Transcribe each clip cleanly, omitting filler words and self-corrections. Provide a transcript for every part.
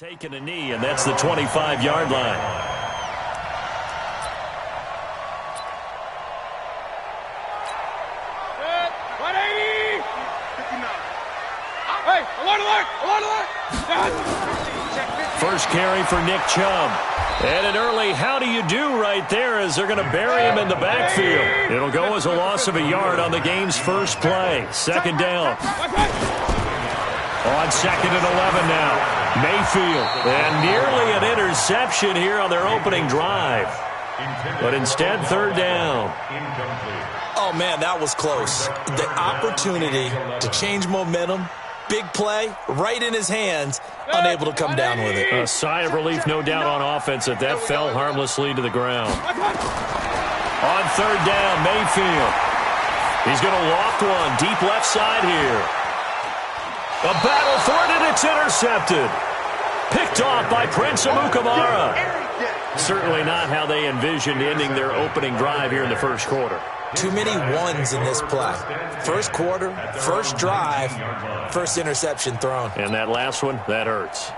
taking a knee, and that's the 25-yard line. First carry for Nick Chubb. And an early how do you do right there as they're going to bury him in the backfield. It'll go as a loss of a yard on the game's first play. Second down. On 2nd and 11 now. Mayfield. And nearly an interception here on their opening drive. But instead, 3rd down. Oh, man, that was close. The opportunity to change momentum, big play, right in his hands, unable to come down with it. A sigh of relief, no doubt, on offense that fell harmlessly to the ground. On 3rd down, Mayfield. He's going to loft one deep left side here. A battle for it, and it's intercepted. Picked off by Prince Amukamara. Certainly not how they envisioned ending their opening drive here in the first quarter. Too many ones in this play. First quarter, first drive, first interception thrown. And that last one, that hurts.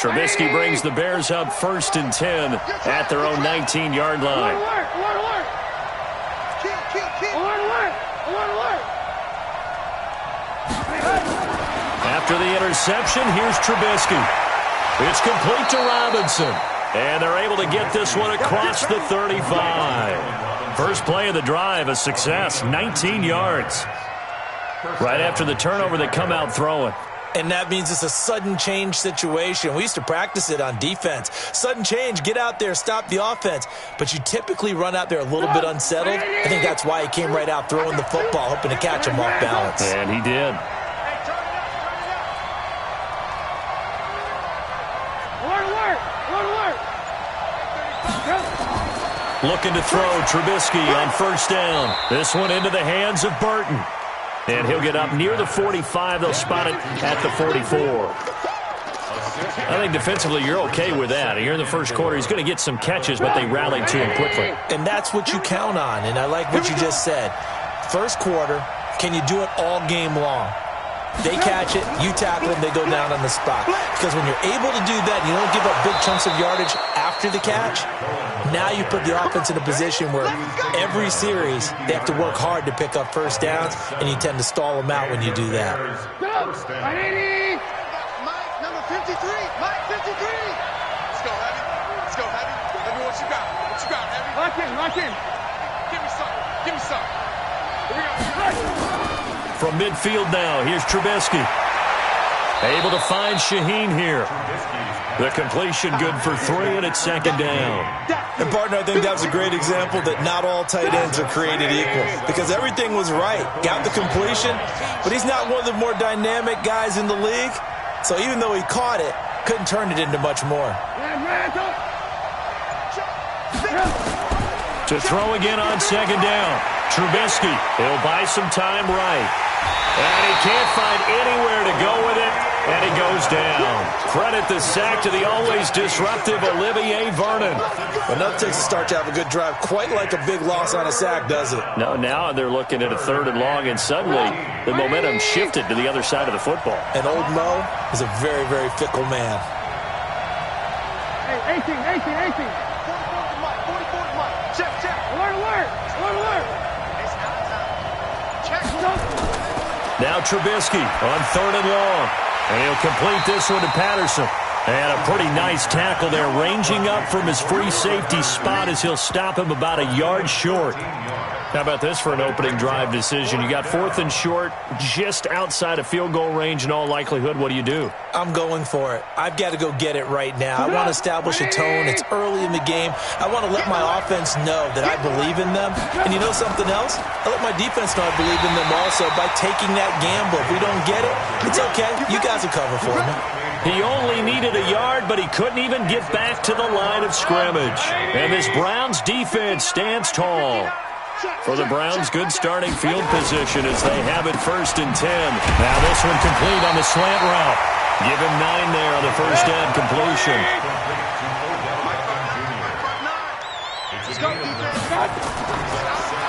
Trubisky brings the Bears up 1st and 10 at their own 19-yard line. After the interception, here's Trubisky. It's complete to Robinson. And they're able to get this one across the 35. First play of the drive, a success, 19 yards. Right after the turnover, they come out throwing. And that means it's a sudden change situation. We used to practice it on defense. Sudden change, get out there, stop the offense. But you typically run out there a little bit unsettled. I think that's why he came right out throwing the football, hoping to catch him off balance. And he did. Looking to throw, Trubisky on 1st down. This one into the hands of Burton. And he'll get up near the 45. They'll spot it at the 44. I think defensively you're okay with that. Here in the first quarter, he's going to get some catches, but they rallied to him quickly. And that's what you count on, and I like what you just said. First quarter, can you do it all game long? They catch it, you tackle them, they go down on the spot. Because when you're able to do that, and you don't give up big chunks of yardage after the catch, now you put the offense in a position where every series they have to work hard to pick up first downs, and you tend to stall them out when you do that. Mike, number 53. Mike, 53. Let's go, Heavy. Let's go, Heavy. Let me what you got. What you got, Heavy? Lock in. Give me some. Here we go. From midfield now, here's Trubisky. Able to find Shaheen here. The completion good for 3, and it's 2nd down. And, partner, I think that was a great example that not all tight ends are created equal. Because everything was right. Got the completion, but he's not one of the more dynamic guys in the league. So even though he caught it, couldn't turn it into much more. To throw again on 2nd down. Trubisky, he'll buy some time right. And he can't find anywhere to go with it, and he goes down. Credit the sack to the always disruptive Olivier Vernon. Enough takes a start to have a good drive. Quite like a big loss on a sack, does it? No, now they're looking at a 3rd and long, and suddenly the momentum shifted to the other side of the football. And old Mo is a very, very fickle man. Hey, 18. 44 to Mike. Check. Alert. Now Trubisky on 3rd and long. And he'll complete this one to Patterson. And a pretty nice tackle there, ranging up from his free safety spot as he'll stop him about a yard short. How about this for an opening drive decision? You got 4th and short, just outside of field goal range in all likelihood. What do you do? I'm going for it. I've got to go get it right now. I want to establish a tone. It's early in the game. I want to let my offense know that I believe in them. And you know something else? I let my defense know I believe in them also by taking that gamble. If we don't get it, it's okay. You guys will cover for me. He only needed a yard, but he couldn't even get back to the line of scrimmage. And this Browns defense stands tall. For the Browns, good starting field position as they have it 1st and 10. Now this one complete on the slant route. Give him 9 there on the first down completion.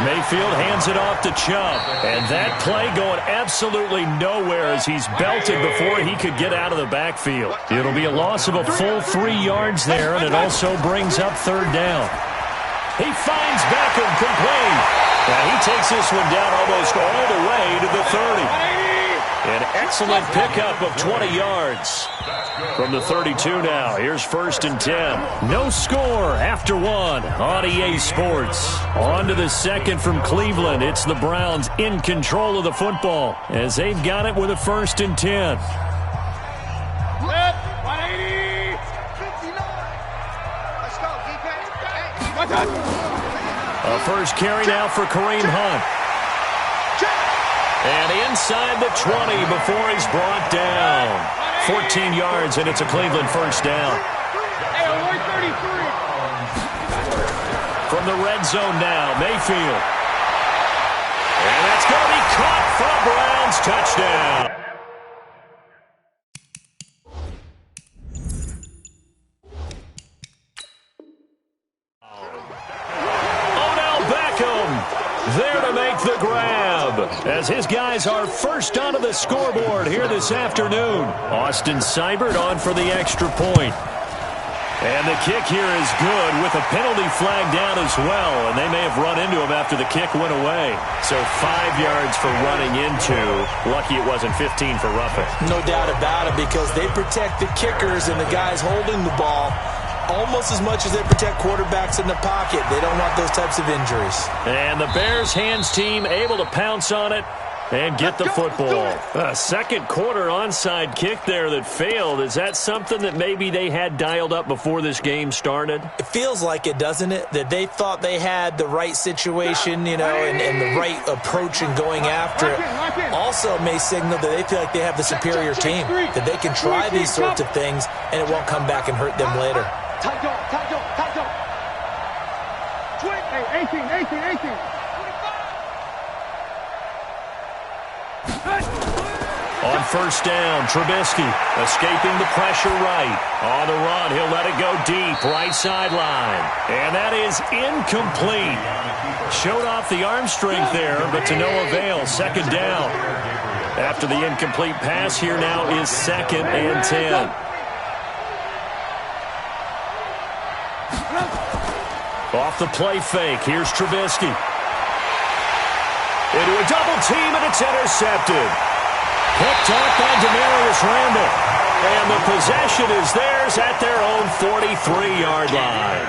Mayfield hands it off to Chubb. And that play going absolutely nowhere as he's belted before he could get out of the backfield. It'll be a loss of a full 3 yards there, and it also brings up third down. He finds Beckham complete. Now he takes this one down almost all the way to the 30. An excellent pickup of 20 yards. From the 32 now, here's 1st and 10. No score after 1 on EA Sports. On to the second from Cleveland. It's the Browns in control of the football as they've got it with a 1st and 10. 180. 59. Let's go, defense. A first carry now for Kareem Hunt. And inside the 20 before he's brought down. 14 yards, and it's a Cleveland first down. From the red zone now, Mayfield. And that's going to be caught for a Browns touchdown. There to make the grab as his guys are first onto the scoreboard here this afternoon. Austin Seibert on for the extra point. And the kick here is good with a penalty flag down as well, and they may have run into him after the kick went away. So 5 yards for running into. Lucky it wasn't 15 for roughing. No doubt about it, because they protect the kickers and the guys holding the ball almost as much as they protect quarterbacks in the pocket. They don't want those types of injuries. And the Bears hands team able to pounce on it and get the football. A second quarter onside kick there that failed. Is that something that maybe they had dialed up before this game started? It feels like it, doesn't it? That they thought they had the right situation, you know, and the right approach in going after it. Also may signal that they feel like they have the superior team, that they can try these sorts of things and it won't come back and hurt them later. Tight on. 18. On first down, Trubisky escaping the pressure right. On the run, he'll let it go deep, right sideline. And that is incomplete. Showed off the arm strength there, but to no avail. Second down. After the incomplete pass, here now is 2nd and 10. Off the play fake, here's Trubisky. Into a double team, and it's intercepted. Picked off by Demarius Randall. And the possession is theirs at their own 43-yard line.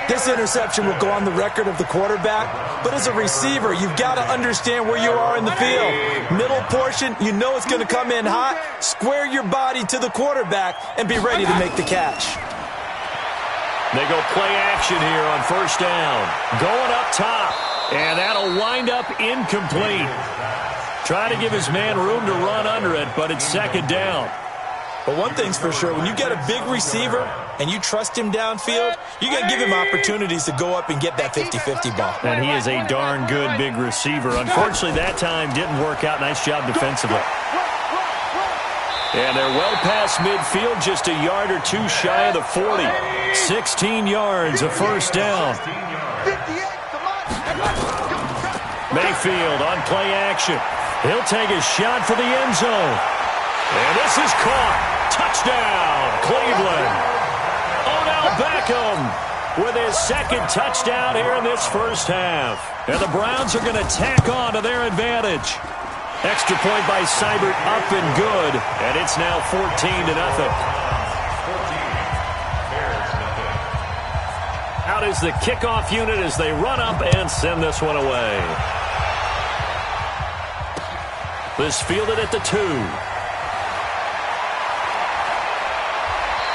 This interception will go on the record of the quarterback, but as a receiver, you've got to understand where you are in the field. Middle portion, you know it's going to come in hot. Square your body to the quarterback and be ready to make the catch. They go play action here on first down. Going up top. And that'll wind up incomplete. Trying to give his man room to run under it, but it's second down. But one thing's for sure, when you get a big receiver and you trust him downfield, you got to give him opportunities to go up and get that 50-50 ball. And he is a darn good big receiver. Unfortunately, that time didn't work out. Nice job defensively. And they're well past midfield, just a yard or two shy of the 40. 16 yards, a first down. Mayfield on play action. He'll take a shot for the end zone. And this is caught. Touchdown, Cleveland. Odell Beckham with his second touchdown here in this first half. And the Browns are going to tack on to their advantage. Extra point by Seibert up and good. And it's now 14-0. Out is the kickoff unit as they run up and send this one away. This fielded at the 2.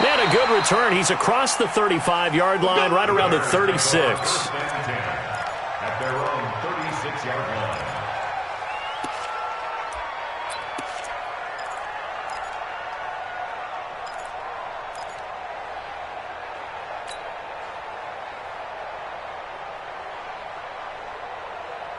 And a good return. He's across the 35-yard line, right around the 36. At their own 36-yard line.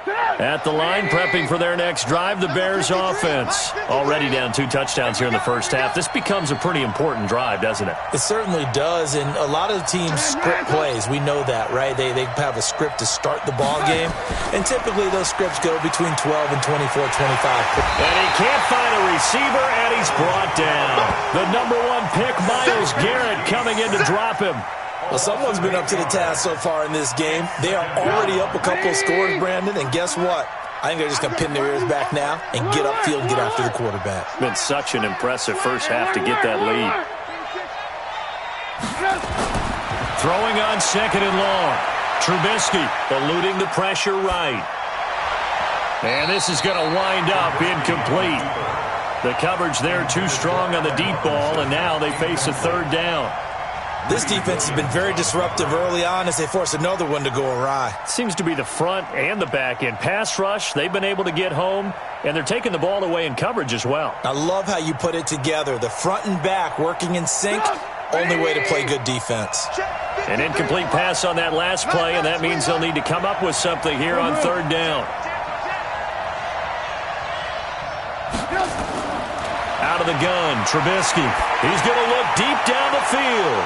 At the line, prepping for their next drive, the Bears offense. Already down 2 touchdowns here in the first half. This becomes a pretty important drive, doesn't it? It certainly does, and a lot of teams script plays. We know that, right? They have a script to start the ball game, and typically those scripts go between 12 and 24, 25. And he can't find a receiver, and he's brought down. The #1 pick, Myles Garrett, coming in to drop him. Well, someone's been up to the task so far in this game. They are already up a couple of scores, Brandon, and guess what? I think they're just going to pin their ears back now and get upfield and get after the quarterback. Been such an impressive first half to get that lead. Throwing on 2nd and long. Trubisky eluding the pressure right. And this is going to wind up incomplete. The coverage there too strong on the deep ball, and now they face a 3rd down. This defense has been very disruptive early on as they force another one to go awry. Seems to be the front and the back end. Pass rush, they've been able to get home, and they're taking the ball away in coverage as well. I love how you put it together. The front and back working in sync, only way to play good defense. An incomplete pass on that last play, and that means they'll need to come up with something here on 3rd down. Out of the gun, Trubisky. He's going to look deep down the field.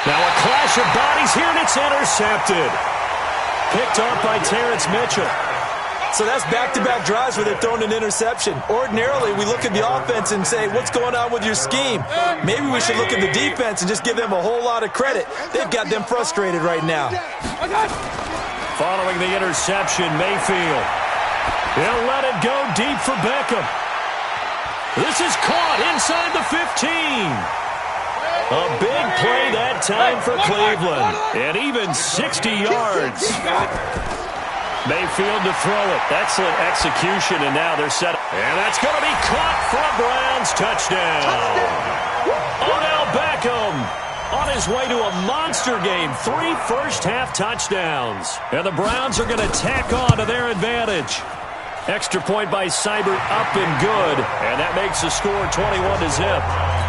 Now a clash of bodies here, and it's intercepted. Picked off by Terrence Mitchell. So that's back-to-back drives where they're throwing an interception. Ordinarily, we look at the offense and say, what's going on with your scheme? Maybe we should look at the defense and just give them a whole lot of credit. They've got them frustrated right now. Following the interception, Mayfield. He'll let it go deep for Beckham. This is caught inside the 15. A big play that time for Cleveland. And even 60 yards. Mayfield to throw it. Excellent execution, and now they're set. And that's going to be caught for a Browns touchdown. Odell Beckham on his way to a monster game. 3 first-half touchdowns. And the Browns are going to tack on to their advantage. Extra point by Seibert up and good. And that makes the score 21-0.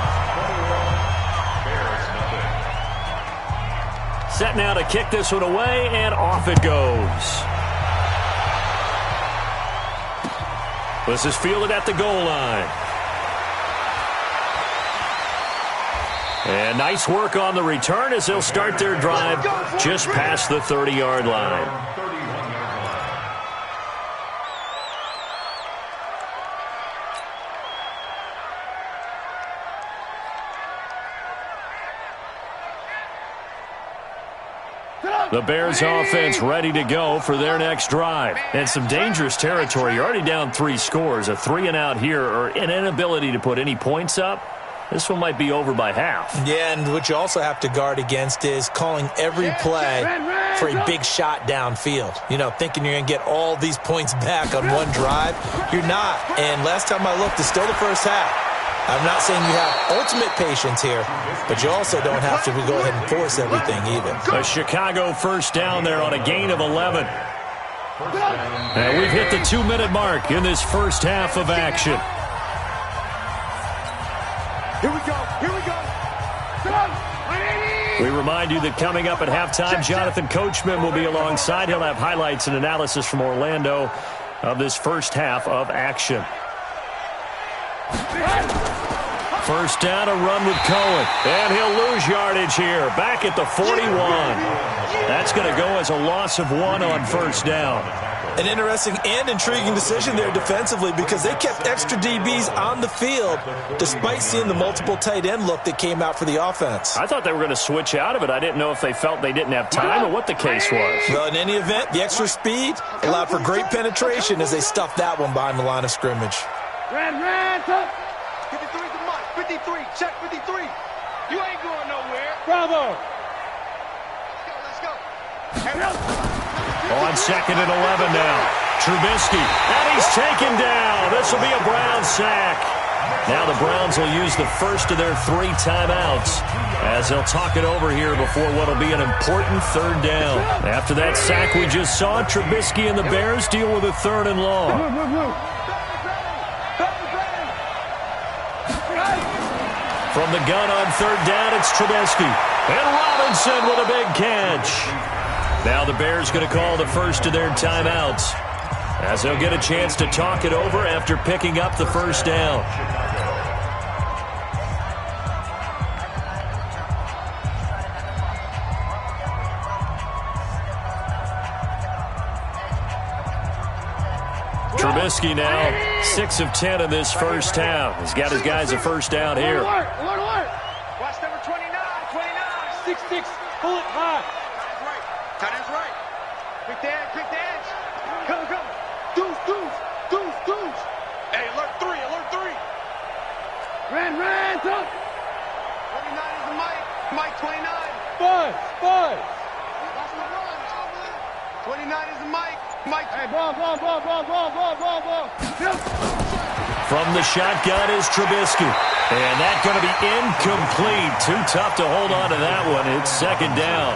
Set now to kick this one away, and off it goes. This is fielded at the goal line. And nice work on the return as they'll start their drive just past the 30-yard line. The Bears offense ready to go for their next drive. And some dangerous territory. You're already down 3 scores. A 3-and-out here, or an inability to put any points up. This one might be over by half. Yeah, and what you also have to guard against is calling every play for a big shot downfield. You know, thinking you're going to get all these points back on one drive. You're not. And last time I looked, it's still the first half. I'm not saying you have ultimate patience here, but you also don't have to go ahead and force everything either. A Chicago first down there on a gain of 11. And we've hit the 2-minute mark in this first half of action. Here we go. Here we go. We remind you that coming up at halftime, Jonathan Coachman will be alongside. He'll have highlights and analysis from Orlando of this first half of action. First down, a run with Cohen. And he'll lose yardage here. Back at the 41. That's going to go as a loss of 1 on first down. An interesting and intriguing decision there defensively because they kept extra DBs on the field despite seeing the multiple tight end look that came out for the offense. I thought they were going to switch out of it. I didn't know if they felt they didn't have time or what the case was. Well, in any event, the extra speed allowed for great penetration as they stuffed that one behind the line of scrimmage. Red, 53 to Mike. 53. Check 53. You ain't going nowhere. Bravo. Let's go. Let's go. On 2nd and 11 now. Trubisky. And he's taken down. This will be a Browns sack. Now the Browns will use the first of their 3 timeouts as they'll talk it over here before what will be an important 3rd down. After that sack we just saw, Trubisky and the Bears deal with a 3rd and long. From the gun on 3rd down, it's Trubisky. And Robinson with a big catch. Now the Bears going to call the first of their timeouts, as they'll get a chance to talk it over after picking up the first down. Trubisky now 6 of 10 in this first half. He's got his guys a first down here. Watch number 29, 6-6, pull it high. Tight end's right. Quick the edge. Come. Deuce. Hey, alert 3. Ran, up. 29 is the Mike 29. Buzz. Watch the run. 29 is the Mike. Hey, ball. From the shotgun is Trubisky. And that's going to be incomplete. Too tough to hold on to that one. It's second down.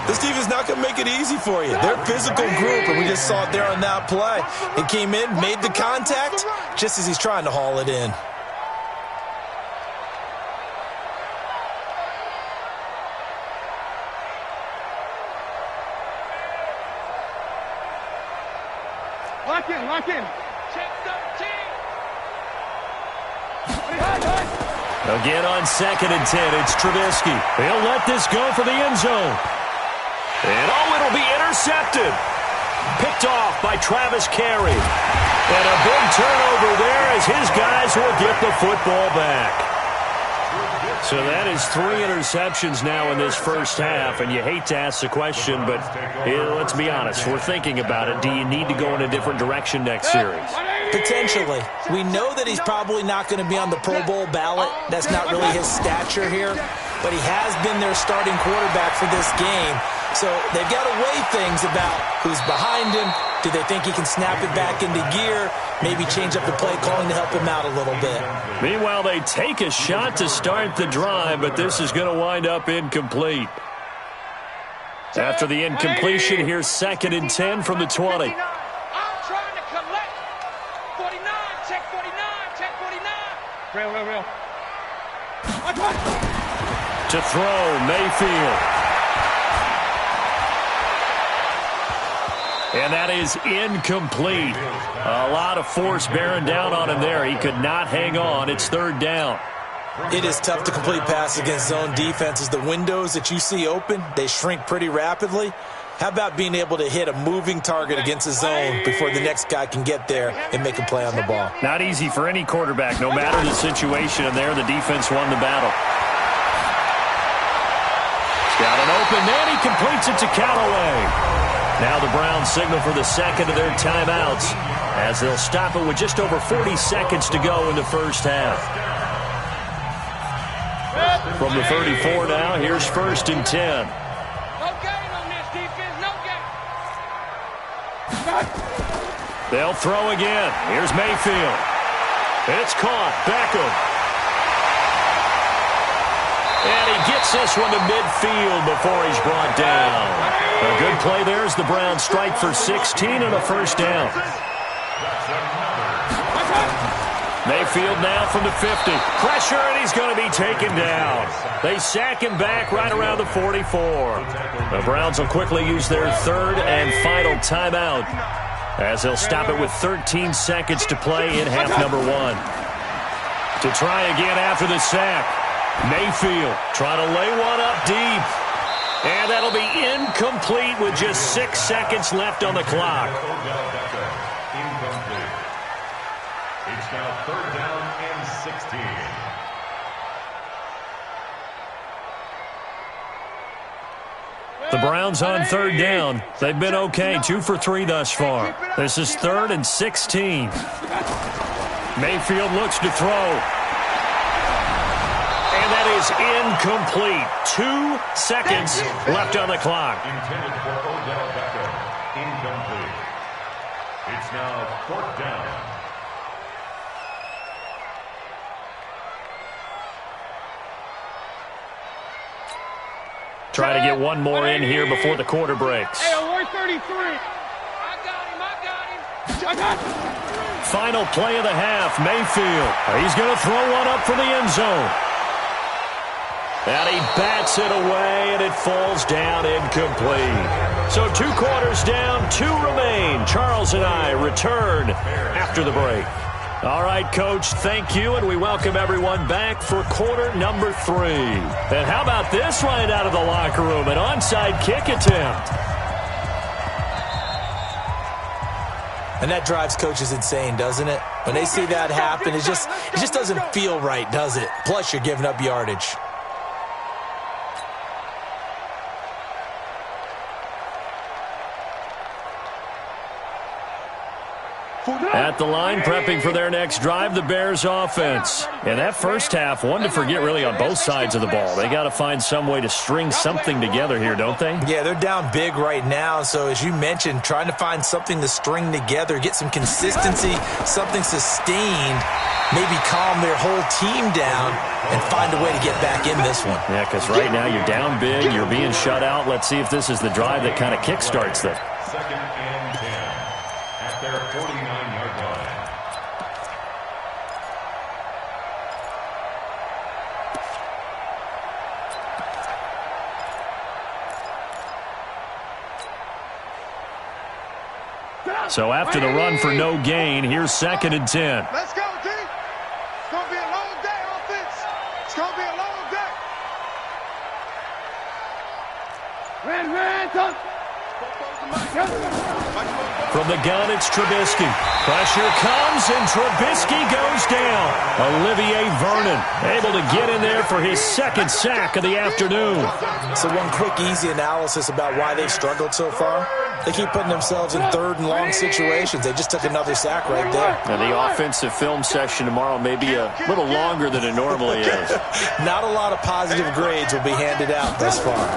This team is not going to make it easy for you. They're a physical group, and we just saw it there on that play. It came in, made the contact, just as he's trying to haul it in. Lock in. Check 13. Again on 2nd and 10, it's Trubisky. He'll let this go for the end zone. And it'll be intercepted. Picked off by Travis Carey. And a big turnover there as his guys will get the football back. So that is 3 interceptions now in this first half, and you hate to ask the question, but let's be honest, we're thinking about it. Do you need to go in a different direction next series? Potentially. We know that he's probably not going to be on the Pro Bowl ballot. That's not really his stature here, but he has been their starting quarterback for this game. So they've got to weigh things about who's behind him. Do they think he can snap it back into gear? Maybe change up the play calling to help him out a little bit. Meanwhile, they take a shot to start the drive, but this is going to wind up incomplete. After the incompletion, here's 2nd and 10 from the 20. I'm trying to collect. 49, check 49. Real. To throw, Mayfield. And that is incomplete. A lot of force bearing down on him there. He could not hang on. It's 3rd down. It is tough to complete passes against zone defenses. The windows that you see open, they shrink pretty rapidly. How about being able to hit a moving target against a zone before the next guy can get there and make a play on the ball? Not easy for any quarterback, no matter the situation. And there, the defense won the battle. He's got an open man. He completes it to Callaway. Now the Browns signal for the 2nd of their timeouts as they'll stop it with just over 40 seconds to go in the first half. From the 34 now, here's 1st and 10. No gain on this defense, no gain. They'll throw again. Here's Mayfield. It's caught. Beckham. And he gets this one to midfield before he's brought down. A good play there as the Browns strike for 16 and a first down. Mayfield now from the 50. Pressure, and he's going to be taken down. They sack him back right around the 44. The Browns will quickly use their 3rd and final timeout as they'll stop it with 13 seconds to play in half number 1. To try again after the sack. Mayfield trying to lay one up deep. And that'll be incomplete with just 6 seconds left on the clock. Incomplete. It's now 3rd down and 16. The Browns on 3rd down. They've been okay, 2 for 3 thus far. This is 3rd and 16. Mayfield looks to throw. And that is incomplete. 2 seconds left on the clock. Intended for Odell Beckham. Incomplete. It's now 4th down. Try to get one more in here before the quarter breaks. Hey, alert 33. I got him. Final play of the half, Mayfield. He's going to throw one up for the end zone. And he bats it away, and it falls down incomplete. So 2 quarters down, 2 remain. Charles and I return after the break. All right, Coach, thank you, and we welcome everyone back for quarter number 3. And how about this right out of the locker room, an onside kick attempt. And that drives coaches insane, doesn't it? When they see that happen, it just doesn't feel right, does it? Plus, you're giving up yardage. At the line, prepping for their next drive, the Bears offense. In that first half, one to forget really on both sides of the ball. They got to find some way to string something together here, don't they? Yeah, they're down big right now. So as you mentioned, trying to find something to string together, get some consistency, something sustained, maybe calm their whole team down and find a way to get back in this one. Yeah, because right now you're down big, you're being shut out. Let's see if this is the drive that kind of kickstarts them. 2nd and 10 at their 49-yard line. So after the run for no gain, here's 2nd and 10. Let's go, D. It's going to be a long day, offense. It's going to be a long day. From the gun, it's Trubisky. Pressure comes, and Trubisky goes down. Olivier Vernon able to get in there for his 2nd sack of the afternoon. So one quick, easy analysis about why they've struggled so far. They keep putting themselves in 3rd and long situations. They just took another sack right there. Now, the offensive film session tomorrow may be a little longer than it normally is. Not a lot of positive grades will be handed out thus far.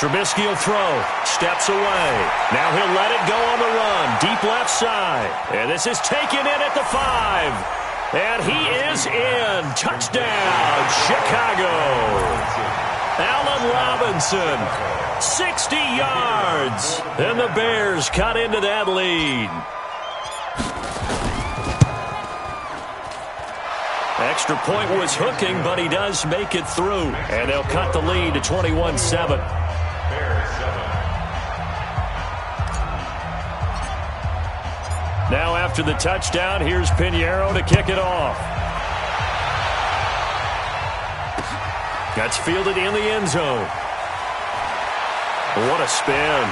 Trubisky will throw. Steps away. Now he'll let it go on the run. Deep left side. And this is taken in at the 5. And he is in. Touchdown, Chicago. Allen Robinson, 60 yards. And the Bears cut into that lead. Extra point was hooking, but he does make it through. And they'll cut the lead to 21-7. Now after the touchdown, here's Pinheiro to kick it off. That's fielded in the end zone. What a spin.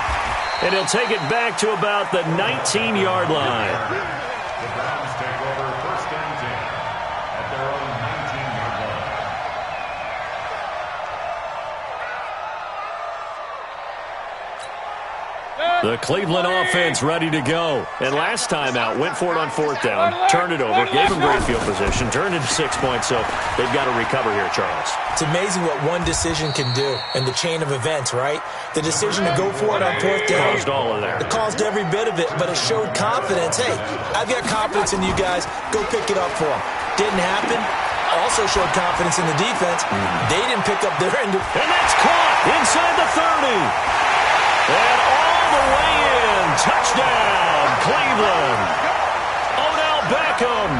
And he'll take it back to about the 19-yard line. The Browns take over 1st and 10 at their own 19-yard line. The Cleveland offense ready to go. And last time out, went for it on 4th down, turned it over, gave them great field position, turned it to 6 points, so they've got to recover here, Charles. It's amazing what one decision can do in the chain of events, right? The decision to go for it on 4th down. Caused all of that. It caused every bit of it, but it showed confidence. Hey, I've got confidence in you guys. Go pick it up for them. Didn't happen. Also showed confidence in the defense. They didn't pick up their end. And that's caught inside the 30. And all the way in. Touchdown, Cleveland. Odell Beckham,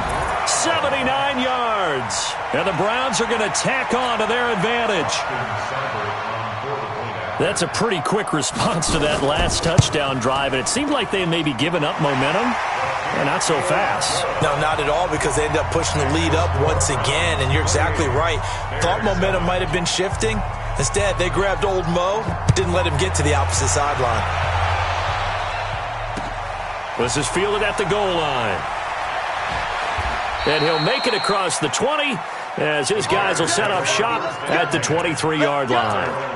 79 yards. And the Browns are going to tack on to their advantage. That's a pretty quick response to that last touchdown drive, and it seemed like they had maybe given up momentum. And not so fast. No, not at all, because they ended up pushing the lead up once again, and you're exactly right. Thought momentum might have been shifting. Instead, they grabbed old Mo, didn't let him get to the opposite sideline. This is fielded at the goal line. And he'll make it across the 20 as his guys will set up shop at the 23-yard line.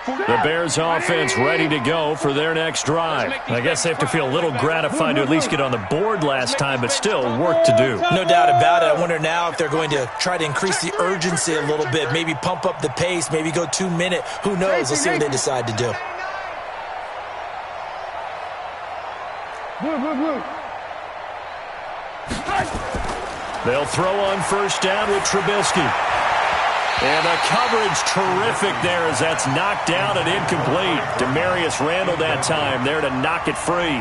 The Bears offense ready to go for their next drive. I guess they have to feel a little gratified to at least get on the board last time, but still work to do. No doubt about it. I wonder now if they're going to try to increase the urgency a little bit, maybe pump up the pace, maybe go 2-minute. Who knows? Let's see what they decide to do. They'll throw on 1st down with Trubisky. And the coverage terrific there as that's knocked down and incomplete. Demarius Randall that time there to knock it free.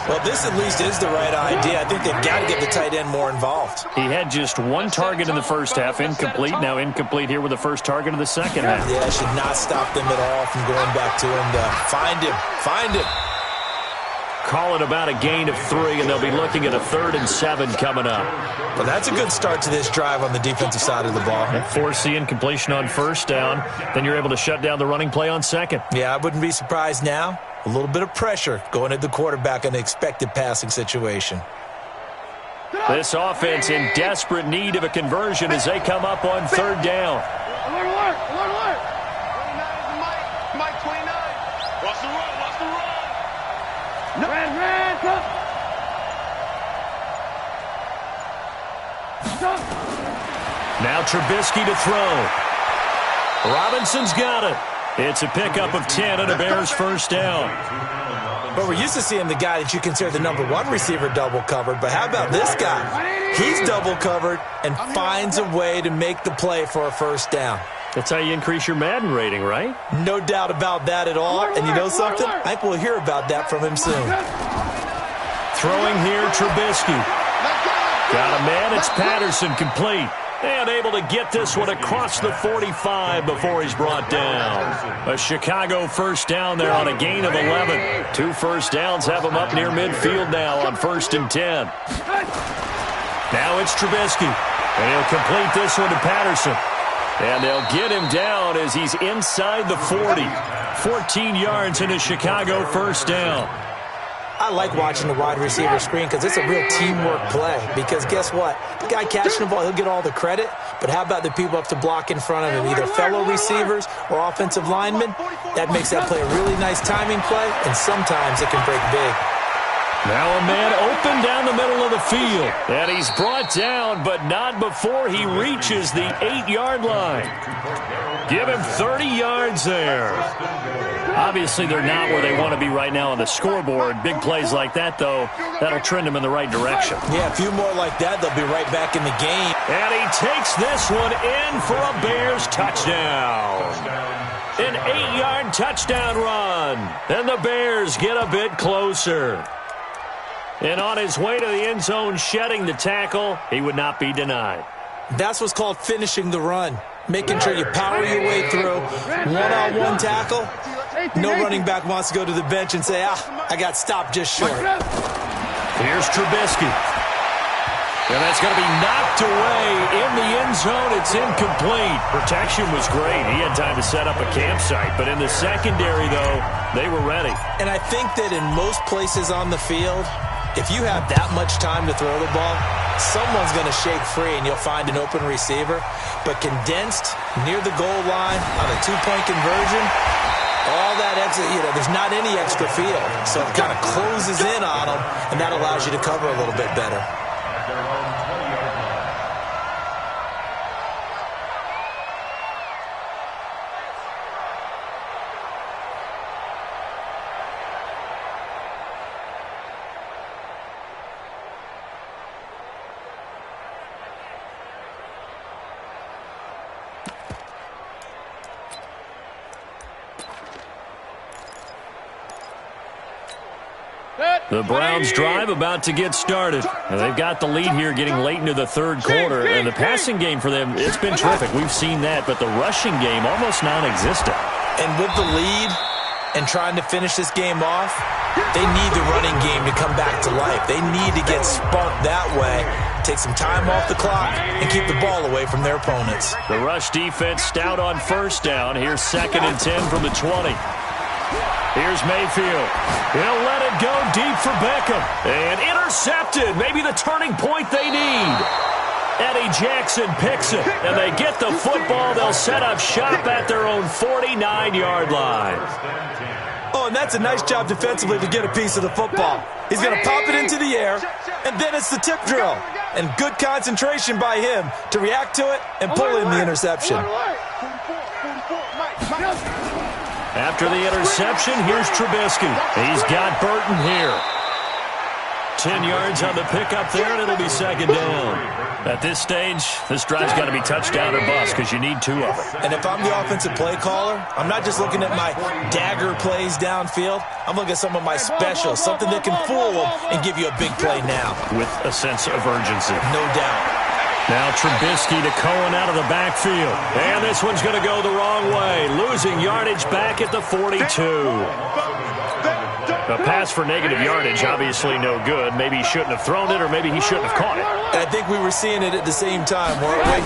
Well, this at least is the right idea. I think they've got to get the tight end more involved. He had just one target in the first half, incomplete. Now incomplete here with the first target of the second half. Yeah, it should not stop them at all from going back to him to find him. Find him. Call it about a gain of 3, and they'll be looking at a 3rd and 7 coming up. Well, that's a good start to this drive on the defensive side of the ball. Force the incompletion on first down. Then you're able to shut down the running play on second. Yeah, I wouldn't be surprised now. A little bit of pressure going at the quarterback in the expected passing situation. This offense in desperate need of a conversion as they come up on 3rd down. Alert. 29 is Mike 29. Watch the run. Red, come. Now Trubisky to throw. Robinson's got it. It's a pickup of 10 and a Bears first down. But we're used to seeing the guy that you consider the number 1 receiver double covered. But how about this guy? He's double covered and finds a way to make the play for a first down. That's how you increase your Madden rating, right? No doubt about that at all. And you know something? I think we'll hear about that from him soon. Throwing here, Trubisky. Got a man, it's Patterson, complete. And able to get this one across the 45 before he's brought down. A Chicago first down there on a gain of 11. 2 first downs have him up near midfield now on 1st and 10. Now it's Trubisky. And he'll complete this one to Patterson. And they'll get him down as he's inside the 40. 14 yards in a Chicago first down. I like watching the wide receiver screen because it's a real teamwork play. Because guess what? The guy catching the ball, he'll get all the credit. But how about the people up to block in front of him, either fellow receivers or offensive linemen? That makes that play a really nice timing play, and sometimes it can break big. Now a man open down the middle of the field. And he's brought down, but not before he reaches the 8-yard line. Give him 30 yards there. Obviously, they're not where they want to be right now on the scoreboard. Big plays like that, though, that'll trend them in the right direction. Yeah, a few more like that, they'll be right back in the game. And he takes this one in for a Bears touchdown. An 8-yard touchdown run. And the Bears get a bit closer. And on his way to the end zone, shedding the tackle, he would not be denied. That's what's called finishing the run. Making sure you power your way through. One-on-one tackle. No running back wants to go to the bench and say, I got stopped just short. Here's Trubisky. And that's going to be knocked away in the end zone. It's incomplete. Protection was great. He had time to set up a campsite. But in the secondary, though, they were ready. And I think that in most places on the field, if you have that much time to throw the ball, someone's going to shake free and you'll find an open receiver. But condensed near the goal line on a 2-point conversion, all that extra, there's not any extra field. So it kind of closes in on them, and that allows you to cover a little bit better. The Browns drive about to get started. And they've got the lead here getting late into the 3rd quarter. And the passing game for them, it's been terrific. We've seen that. But the rushing game, almost non-existent. And with the lead and trying to finish this game off, they need the running game to come back to life. They need to get sparked that way, take some time off the clock, and keep the ball away from their opponents. The rush defense stout on first down. Here's 2nd and 10 from the 20. Here's Mayfield. He'll let it go deep for Beckham. And intercepted. Maybe the turning point they need. Eddie Jackson picks it. And they get the football. They'll set up shop at their own 49-yard line. Oh, and that's a nice job defensively to get a piece of the football. He's going to pop it into the air, and then it's the tip drill. And good concentration by him to react to it and pull in the interception. After the interception, here's Trubisky. He's got Burton here. 10 yards on the pickup there, and it'll be second down. At this stage, this drive's got to be touchdown or bust because you need 2 of them. And if I'm the offensive play caller, I'm not just looking at my dagger plays downfield. I'm looking at some of my specials, something that can fool them and give you a big play now. With a sense of urgency. No doubt. Now Trubisky to Cohen out of the backfield. And this one's going to go the wrong way. Losing yardage back at the 42. A pass for negative yardage, obviously no good. Maybe he shouldn't have thrown it, or maybe he shouldn't have caught it. I think we were seeing it at the same time, weren't we?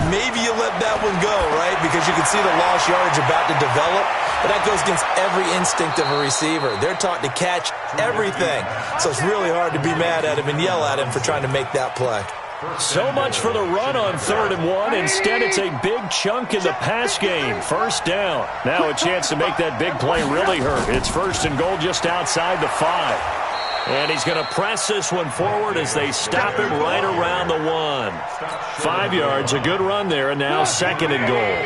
Maybe you let that one go, right? Because you can see the lost yardage about to develop. But that goes against every instinct of a receiver. They're taught to catch everything. So it's really hard to be mad at him and yell at him for trying to make that play. So much for the run on 3rd and 1. Instead, it's a big chunk in the pass game. First down. Now a chance to make that big play really hurt. It's 1st and goal just outside the 5. And he's going to press this one forward as they stop him right around the 1. 5 yards, a good run there, and now 2nd and goal.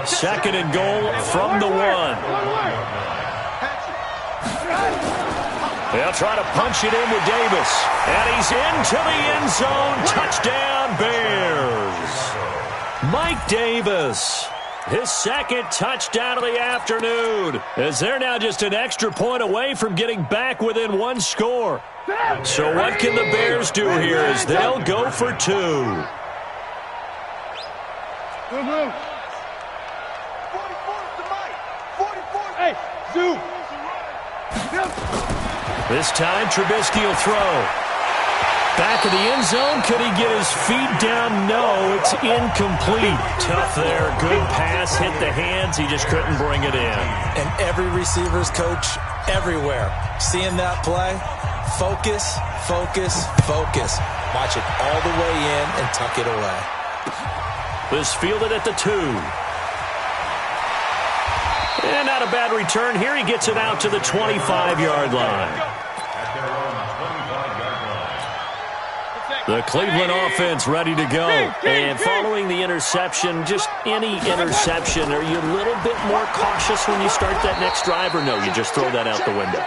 2nd and goal from the 1. They'll try to punch it in with Davis. And he's into the end zone. Touchdown, Bears. Mike Davis, his 2nd touchdown of the afternoon, as they're now just an extra point away from getting back within 1 score. So what can the Bears do here as they'll go for 2? Hey, Zoo. This time, Trubisky will throw. Back of the end zone. Could he get his feet down? No, it's incomplete. Tough there. Good pass. Hit the hands. He just couldn't bring it in. And every receiver's coach everywhere, seeing that play, focus, focus, focus. Watch it all the way in and tuck it away. This fielded at the 2. And not a bad return here. He gets it out to the 25-yard line. The Cleveland offense ready to go. And following the interception, just any interception, are you a little bit more cautious when you start that next drive, or no, you just throw that out the window?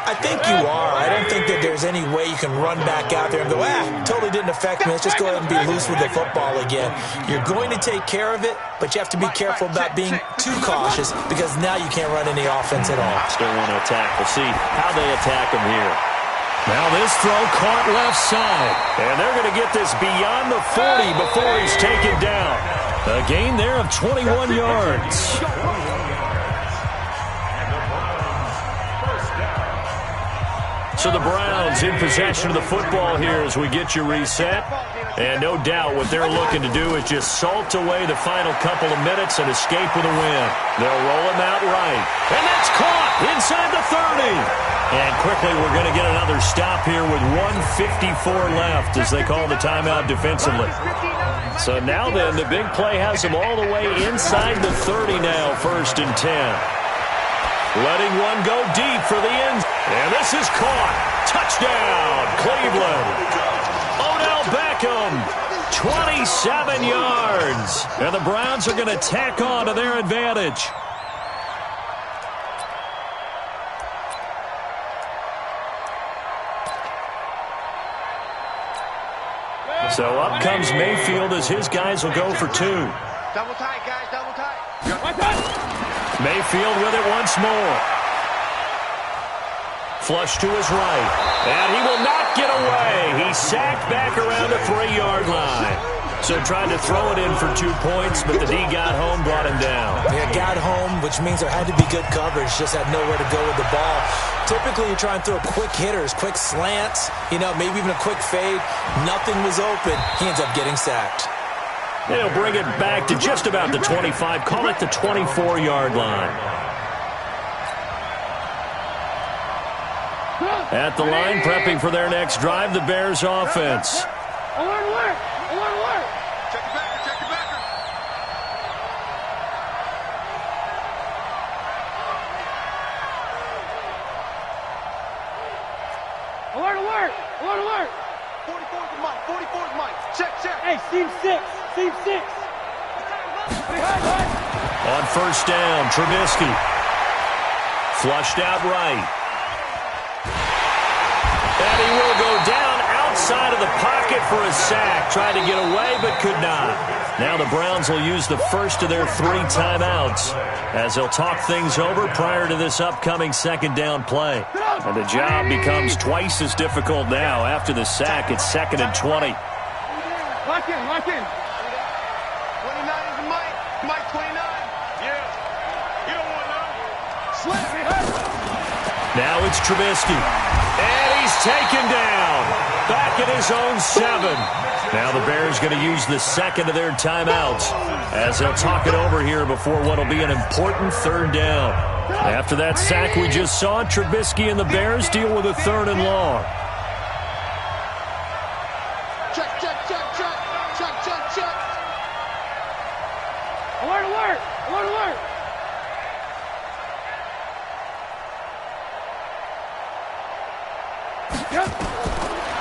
I think you are. I don't think that there's any way you can run back out there and go, totally didn't affect me. Let's just go ahead and be loose with the football again. You're going to take care of it, but you have to be careful about being too cautious because now you can't run any offense at all. Still want to attack. We'll see how they attack him here. Now this throw caught left side. And they're going to get this beyond the 40 before he's taken down. A gain there of 21 yards. So the Browns in possession of the football here as we get you reset. And no doubt what they're looking to do is just salt away the final couple of minutes and escape with a win. They'll roll him out right. And that's caught inside the 30. And quickly we're going to get another stop here with 1:54 left as they call the timeout defensively. So now then, the big play has them all the way inside the 30 now, 1st and 10. Letting one go deep for the end. And this is caught. Touchdown, Cleveland. Odell Beckham, 27 yards. And the Browns are going to tack on to their advantage. So up comes Mayfield as his guys will go for 2. Double tight, guys, double tight. Mayfield with it once more. Flush to his right. And he will not get away. He's sacked back around the 3-yard line. So tried to throw it in for 2 points, but the D got home, brought him down. Yeah, got home, which means there had to be good coverage. Just had nowhere to go with the ball. Typically, you're trying to throw quick hitters, quick slants, maybe even a quick fade. Nothing was open. He ends up getting sacked. They'll bring it back to just about the 25. Call it the 24-yard line. At the line, prepping for their next drive, the Bears offense. Alert! Check your backer, Alert! 44's Mike. Check. Hey, seam 6. On 1st down, Trubisky. Flushed out right. And And he will go down outside of the pocket for a sack. Tried to get away, but could not. Now the Browns will use the first of their 3 timeouts as they'll talk things over prior to this upcoming second down play. And the job becomes twice as difficult now. After the sack, it's 2nd and 20. Lock in, lock in. 29 is the Mike. Mike 29. Yeah. You don't want to. Slip. Now it's Trubisky. And he's taken down. Back at his own 7. Now the Bears going to use the second of their timeouts as they'll talk it over here before what will be an important 3rd down. After that sack we just saw, Trubisky and the Bears deal with a 3rd and long. Check, check, check, check. Check, check, check. Alert, alert. Alert, alert.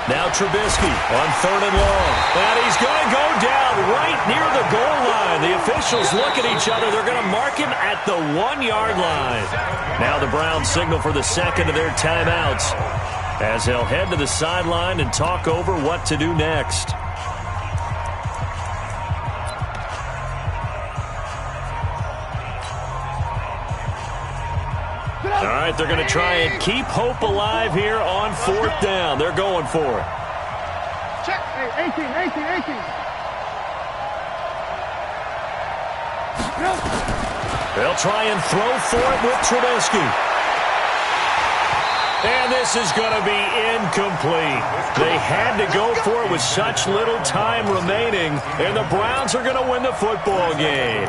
Now Trubisky on 3rd and long. And he's going to go down right near the goal line. The officials look at each other. They're going to mark him at the 1-yard line. Now the Browns signal for the second of their timeouts as they'll head to the sideline and talk over what to do next. All right, they're going to try and keep hope alive here on 4th down. They're going for it. Check. Hey, 18, 18, 18. They'll try and throw for it with Trubisky. And this is going to be incomplete. They had to go for it with such little time remaining, and the Browns are going to win the football game.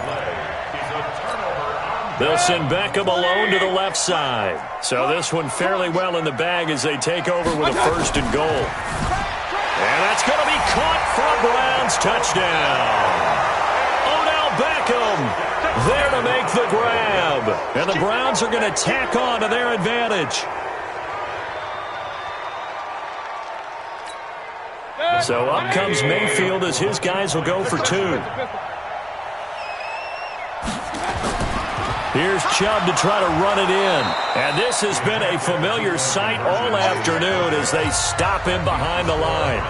They'll send Beckham alone to the left side. So this one fairly well in the bag as they take over with a 1st and goal. And that's going to be caught for a Browns touchdown. Odell Beckham there to make the grab. And the Browns are going to tack on to their advantage. So up comes Mayfield as his guys will go for 2. Here's Chubb to try to run it in. And this has been a familiar sight all afternoon as they stop him behind the line.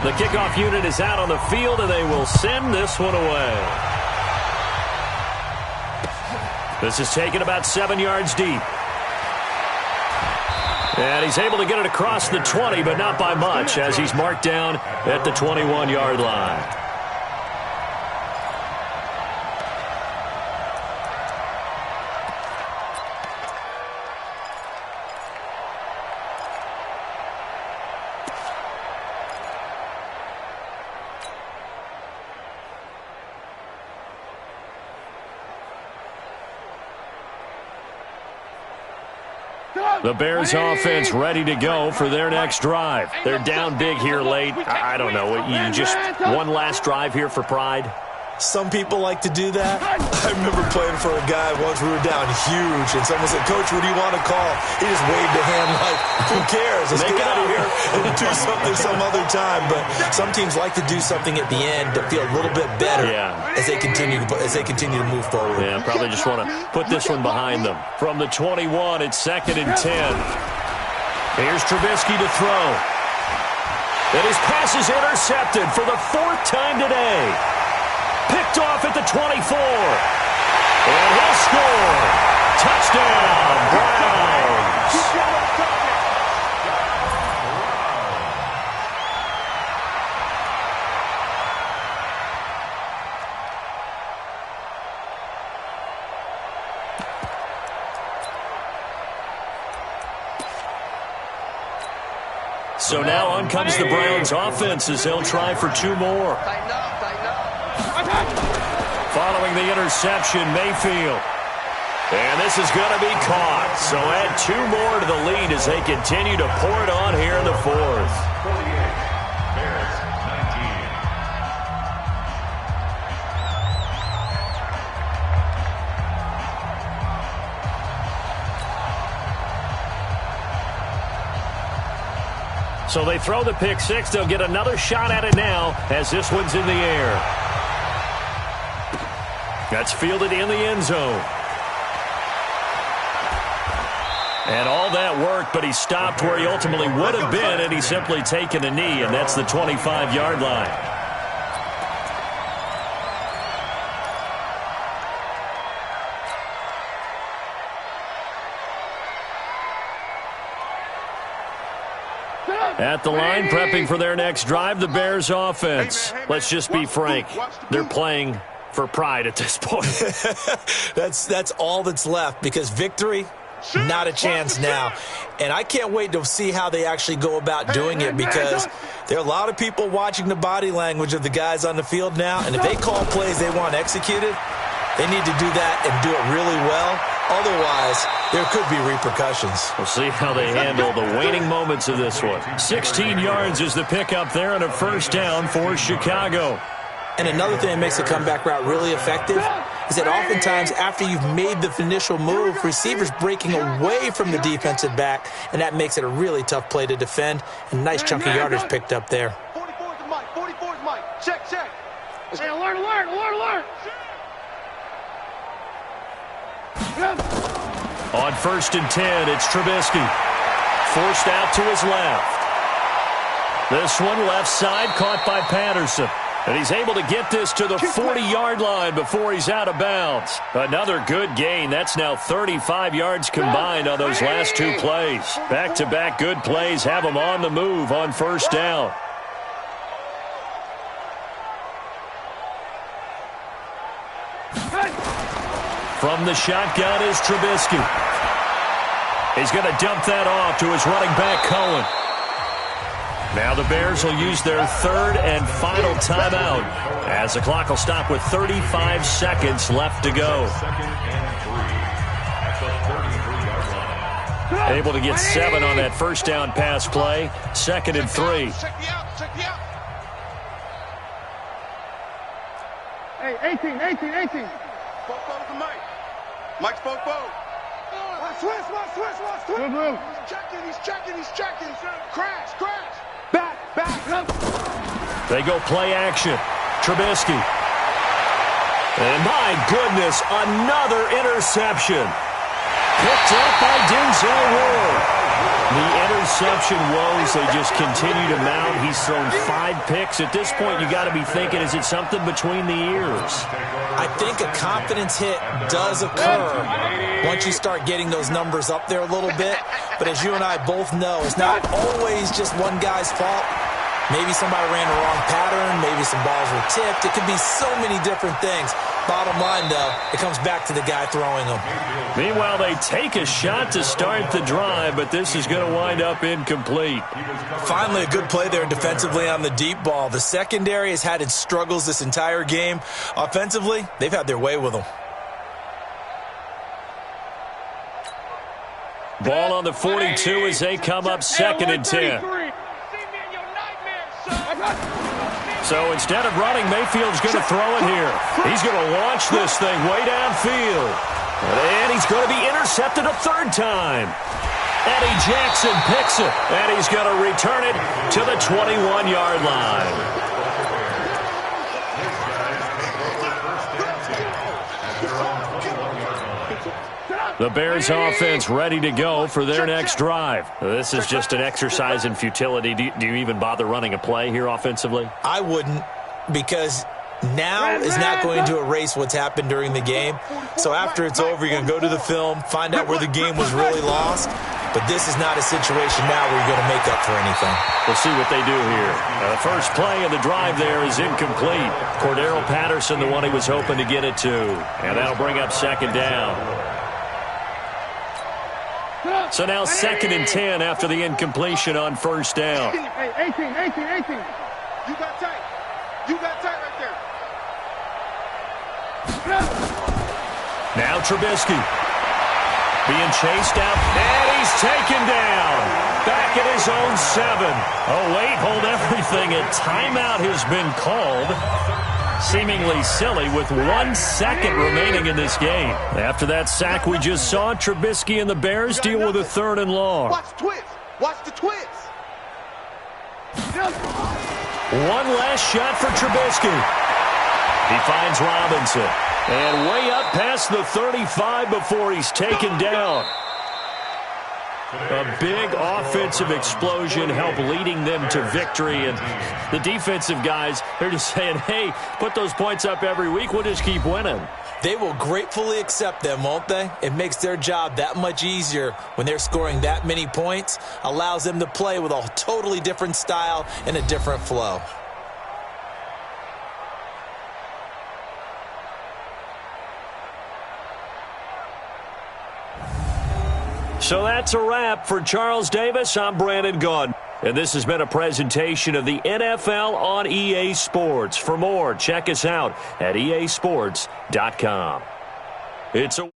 The kickoff unit is out on the field, and they will send this one away. This is taken about 7 yards deep. And he's able to get it across the 20, but not by much, as he's marked down at the 21-yard line. The Bears offense ready to go for their next drive. They're down big here late. I don't know. You just one last drive here for pride? Some people like to do that. I remember playing for a guy once. We were down huge, and someone said, "Coach, what do you want to call?" He just waved a hand like, "Who cares? Let's get out of here and do something some other time." But some teams like to do something at the end to feel a little bit better as they continue to move forward. Yeah, probably just want to put this one behind them. From the 21, it's 2nd and 10. Here's Trubisky to throw. And his pass is intercepted for the 4th time today. Picked off at the 24. And he'll score. Touchdown, Browns. So now on comes the Browns offense as they'll try for 2 more. Following the interception, Mayfield. And this is going to be caught. So add 2 more to the lead as they continue to pour it on here in the 4th. 48, Bears 19. So they throw the pick 6. They'll get another shot at it now as this one's in the air. That's fielded in the end zone. And all that work, but he stopped where he ultimately would have been, and he's simply taken a knee, and that's the 25-yard line. At the line, prepping for their next drive, the Bears offense. Let's just be frank. They're playing for pride at this point. That's all that's left, because victory, not a chance now. And I can't wait to see how they actually go about doing it, because there are a lot of people watching the body language of the guys on the field now, and if they call plays they want executed, they need to do that and do it really well. Otherwise, there could be repercussions. We'll see how they handle the waning moments of this one. 16 yards is the pickup there on a first down for Chicago. And another thing that makes the comeback route really effective is that oftentimes after you've made the initial move, receivers breaking away from the defensive back, and that makes it a really tough play to defend. A nice chunk of yardage picked up there. 44 is Mike. 44 is Mike. Check, check. Hey, alert, alert, alert, alert. On 1st and 10, it's Trubisky. Forced out to his left. This one left side, caught by Patterson. And he's able to get this to the 40-yard line before he's out of bounds. Another good gain. That's now 35 yards combined on those last two plays. Back-to-back good plays have him on the move on first down. From the shotgun is Trubisky. He's going to dump that off to his running back, Cohen. Now the Bears will use their third and final timeout as the clock will stop with 35 seconds left to go. Able to get 7 on that first down pass play. 2nd and 3. Check me out, check me out. Hey, 18. Foco to Mike. Mike's Foco. Watch twist. He's checking. Crash. Back. They go play action. Trubisky. And my goodness, another interception. Picked up by Denzel Ward. The interception woes, they just continue to mount. He's thrown 5 picks. At this point, you got to be thinking, is it something between the ears? I think a confidence hit does occur once you start getting those numbers up there a little bit. But as you and I both know, it's not always just one guy's fault. Maybe somebody ran the wrong pattern. Maybe some balls were tipped. It could be so many different things. Bottom line, though, it comes back to the guy throwing them. Meanwhile, they take a shot to start the drive, but this is going to wind up incomplete. Finally, a good play there defensively on the deep ball. The secondary has had its struggles this entire game. Offensively, they've had their way with them. Ball on the 42 as they come up 2nd and 10. So instead of running, Mayfield's going to throw it here. He's going to launch this thing way downfield. And he's going to be intercepted a 3rd time. Eddie Jackson picks it, and he's going to return it to the 21-yard line. The Bears offense ready to go for their next drive. This is just an exercise in futility. Do you even bother running a play here offensively? I wouldn't, because now is not going to erase what's happened during the game. So after it's over, you're going to go to the film, find out where the game was really lost. But this is not a situation now where you're going to make up for anything. We'll see what they do here. The first play of the drive there is incomplete. Cordero Patterson, the one he was hoping to get it to. And that'll bring up 2nd down. So now 2nd and 10 after the incompletion on first down. Hey, 18. You got tight right there. Now Trubisky being chased out, and he's taken down. Back at his own 7. Oh, wait, hold everything. A timeout has been called. Seemingly silly with 1 second remaining in this game. After that sack we just saw, Trubisky and the Bears deal with a 3rd and long. Watch the twist. One last shot for Trubisky. He finds Robinson. And way up past the 35 before he's taken down. A big offensive explosion helped leading them to victory. And the defensive guys, they're just saying, hey, put those points up every week. We'll just keep winning. They will gratefully accept them, won't they? It makes their job that much easier when they're scoring that many points. Allows them to play with a totally different style and a different flow. So that's a wrap for Charles Davis. I'm Brandon Gaudin. And this has been a presentation of the NFL on EA Sports. For more, check us out at easports.com. It's a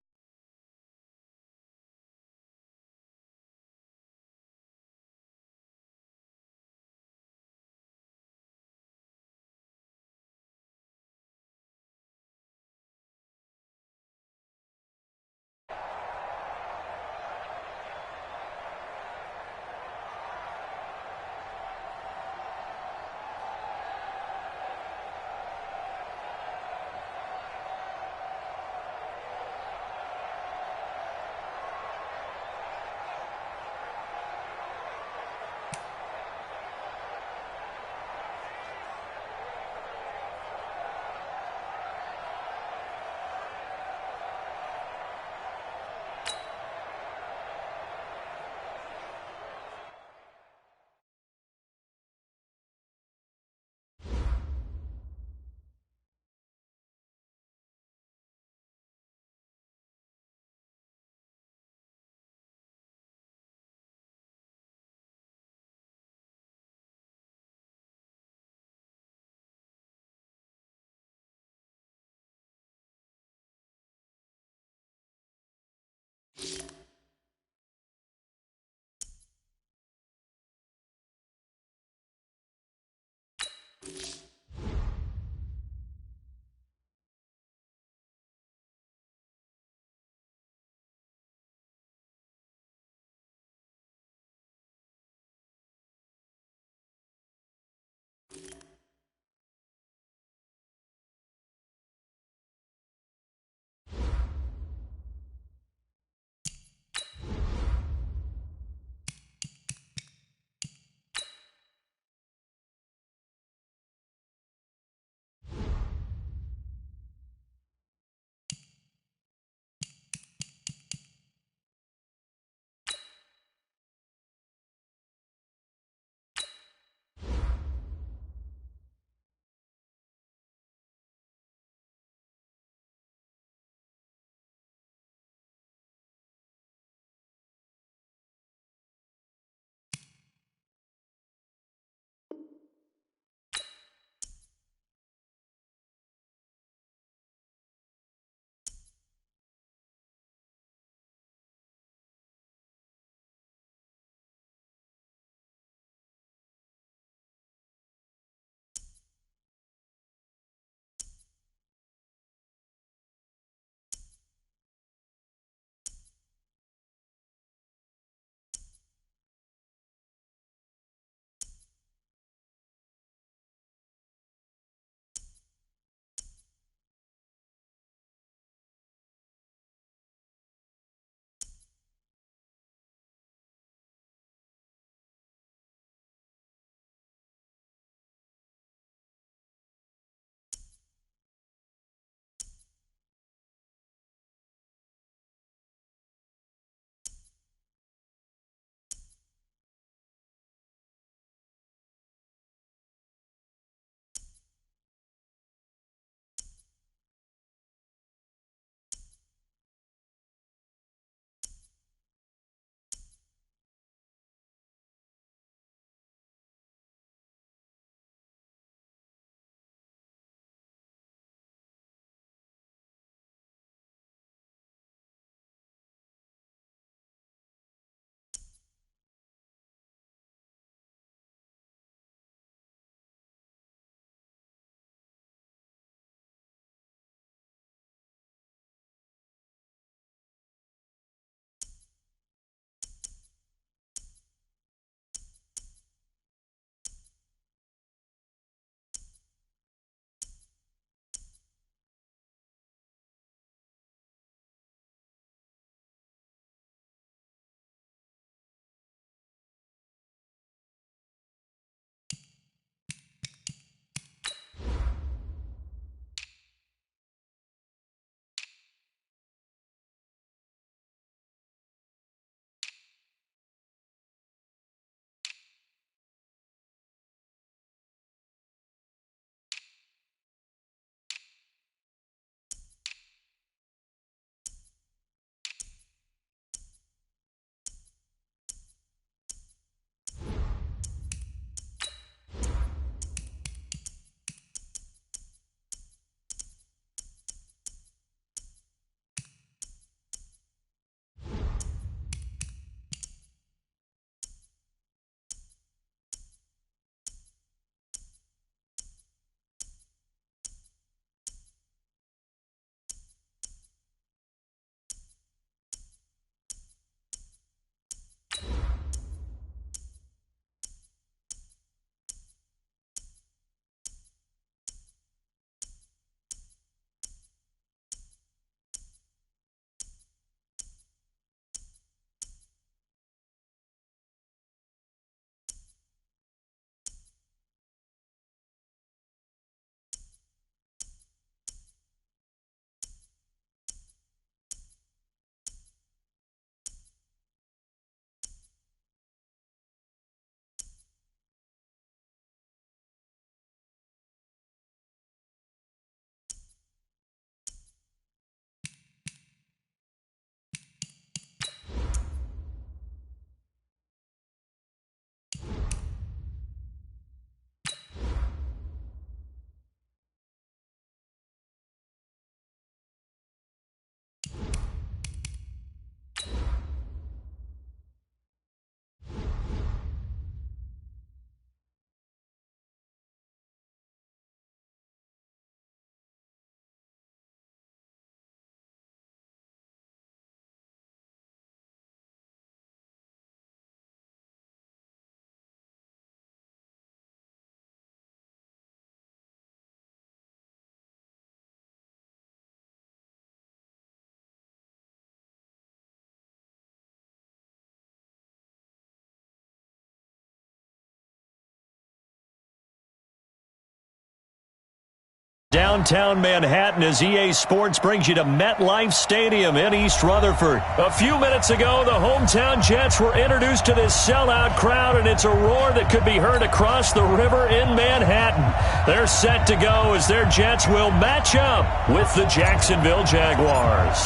Downtown Manhattan as EA Sports brings you to MetLife Stadium in East Rutherford. A few minutes ago, the hometown Jets were introduced to this sellout crowd, and it's a roar that could be heard across the river in Manhattan. They're set to go as their Jets will match up with the Jacksonville Jaguars.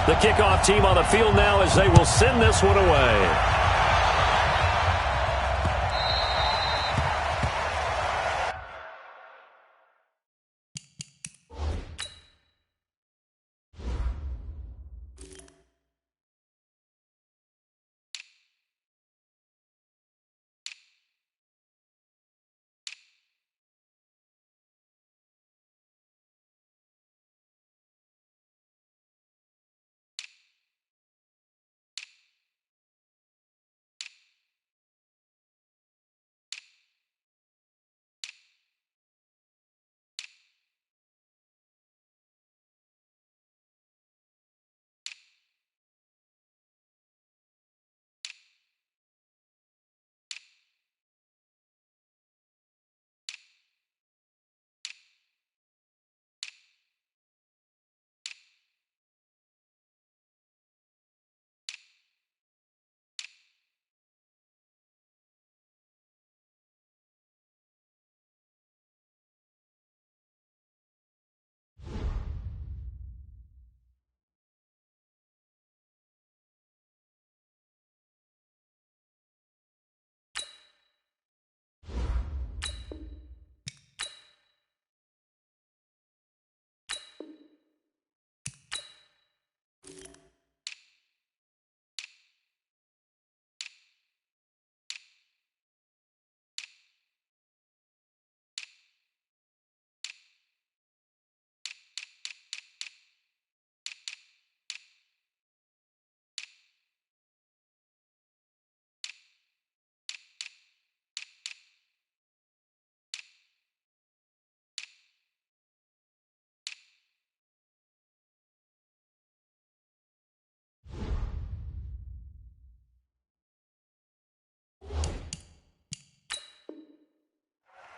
The kickoff team on the field now as they will send this one away.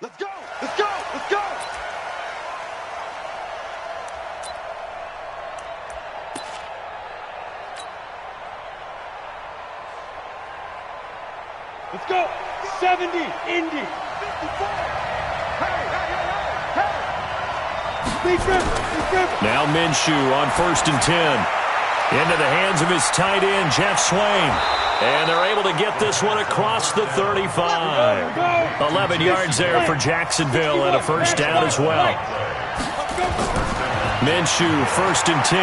Let's go! Let's go! Let's go! Let's go! 70, Indy! 54! Hey! Now Minshew on 1st and 10. Into the hands of his tight end, Jeff Swain. And they're able to get this one across the 35. 11 yards there for Jacksonville and a first down as well. Minshew, 1st and 10.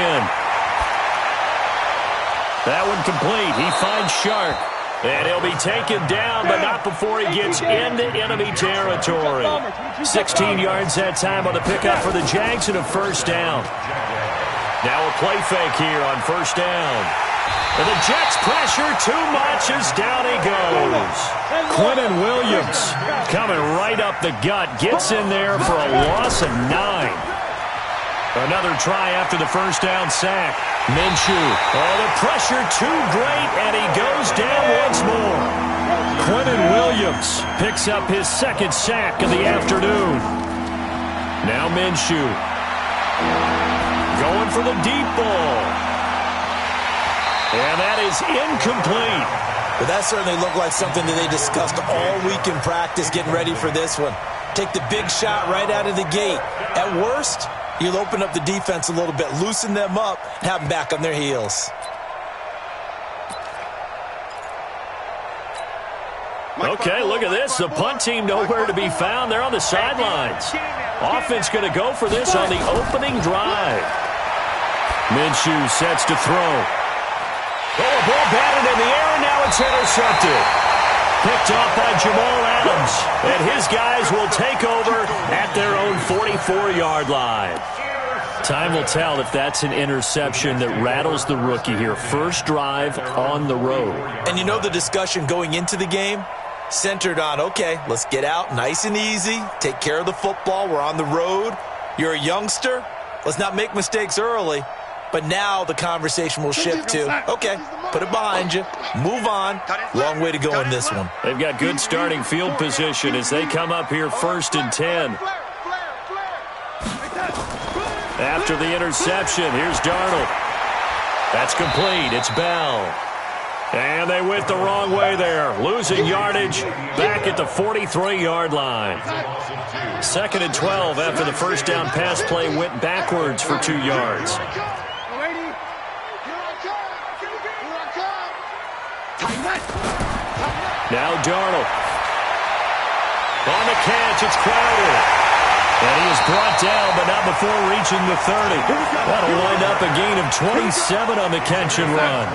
That one complete. He finds Shark. And he'll be taken down, but not before he gets into enemy territory. 16 yards that time on the pickup for the Jags and a first down. Now a play fake here on first down. And the Jets pressure too much as down he goes. Quentin Williams coming right up the gut. Gets in there for a loss of 9. Another try after the first down sack. Minshew. Oh, the pressure too great, and he goes down once more. Quentin Williams picks up his second sack of the afternoon. Now Minshew. Going for the deep ball. And that is incomplete. But that certainly looked like something that they discussed all week in practice getting ready for this one. Take the big shot right out of the gate. At worst, you'll open up the defense a little bit, loosen them up, have them back on their heels. Okay, look at this. The punt team nowhere to be found. They're on the sidelines. Offense going to go for this on the opening drive. Minshew sets to throw. Oh, a ball batted in the air, and now it's intercepted. Picked off by Jamal Adams. And his guys will take over at their own 44-yard line. Time will tell if that's an interception that rattles the rookie here. First drive on the road. And you know the discussion going into the game? Centered on, okay, let's get out nice and easy, take care of the football, we're on the road. You're a youngster, let's not make mistakes early. But now the conversation will shift to, okay, put it behind you, move on. Long way to go in this one. They've got good starting field position as they come up here 1st and 10. after the interception. Here's Darnold. That's complete. It's Bell. And they went the wrong way there. Losing yardage back at the 43-yard line. 2nd and 12 after the first down pass play went backwards for 2 yards. Now Darnold. On the catch, it's Crowder. And he is brought down, but not before reaching the 30. That'll wind up a gain of 27 on the catch and run.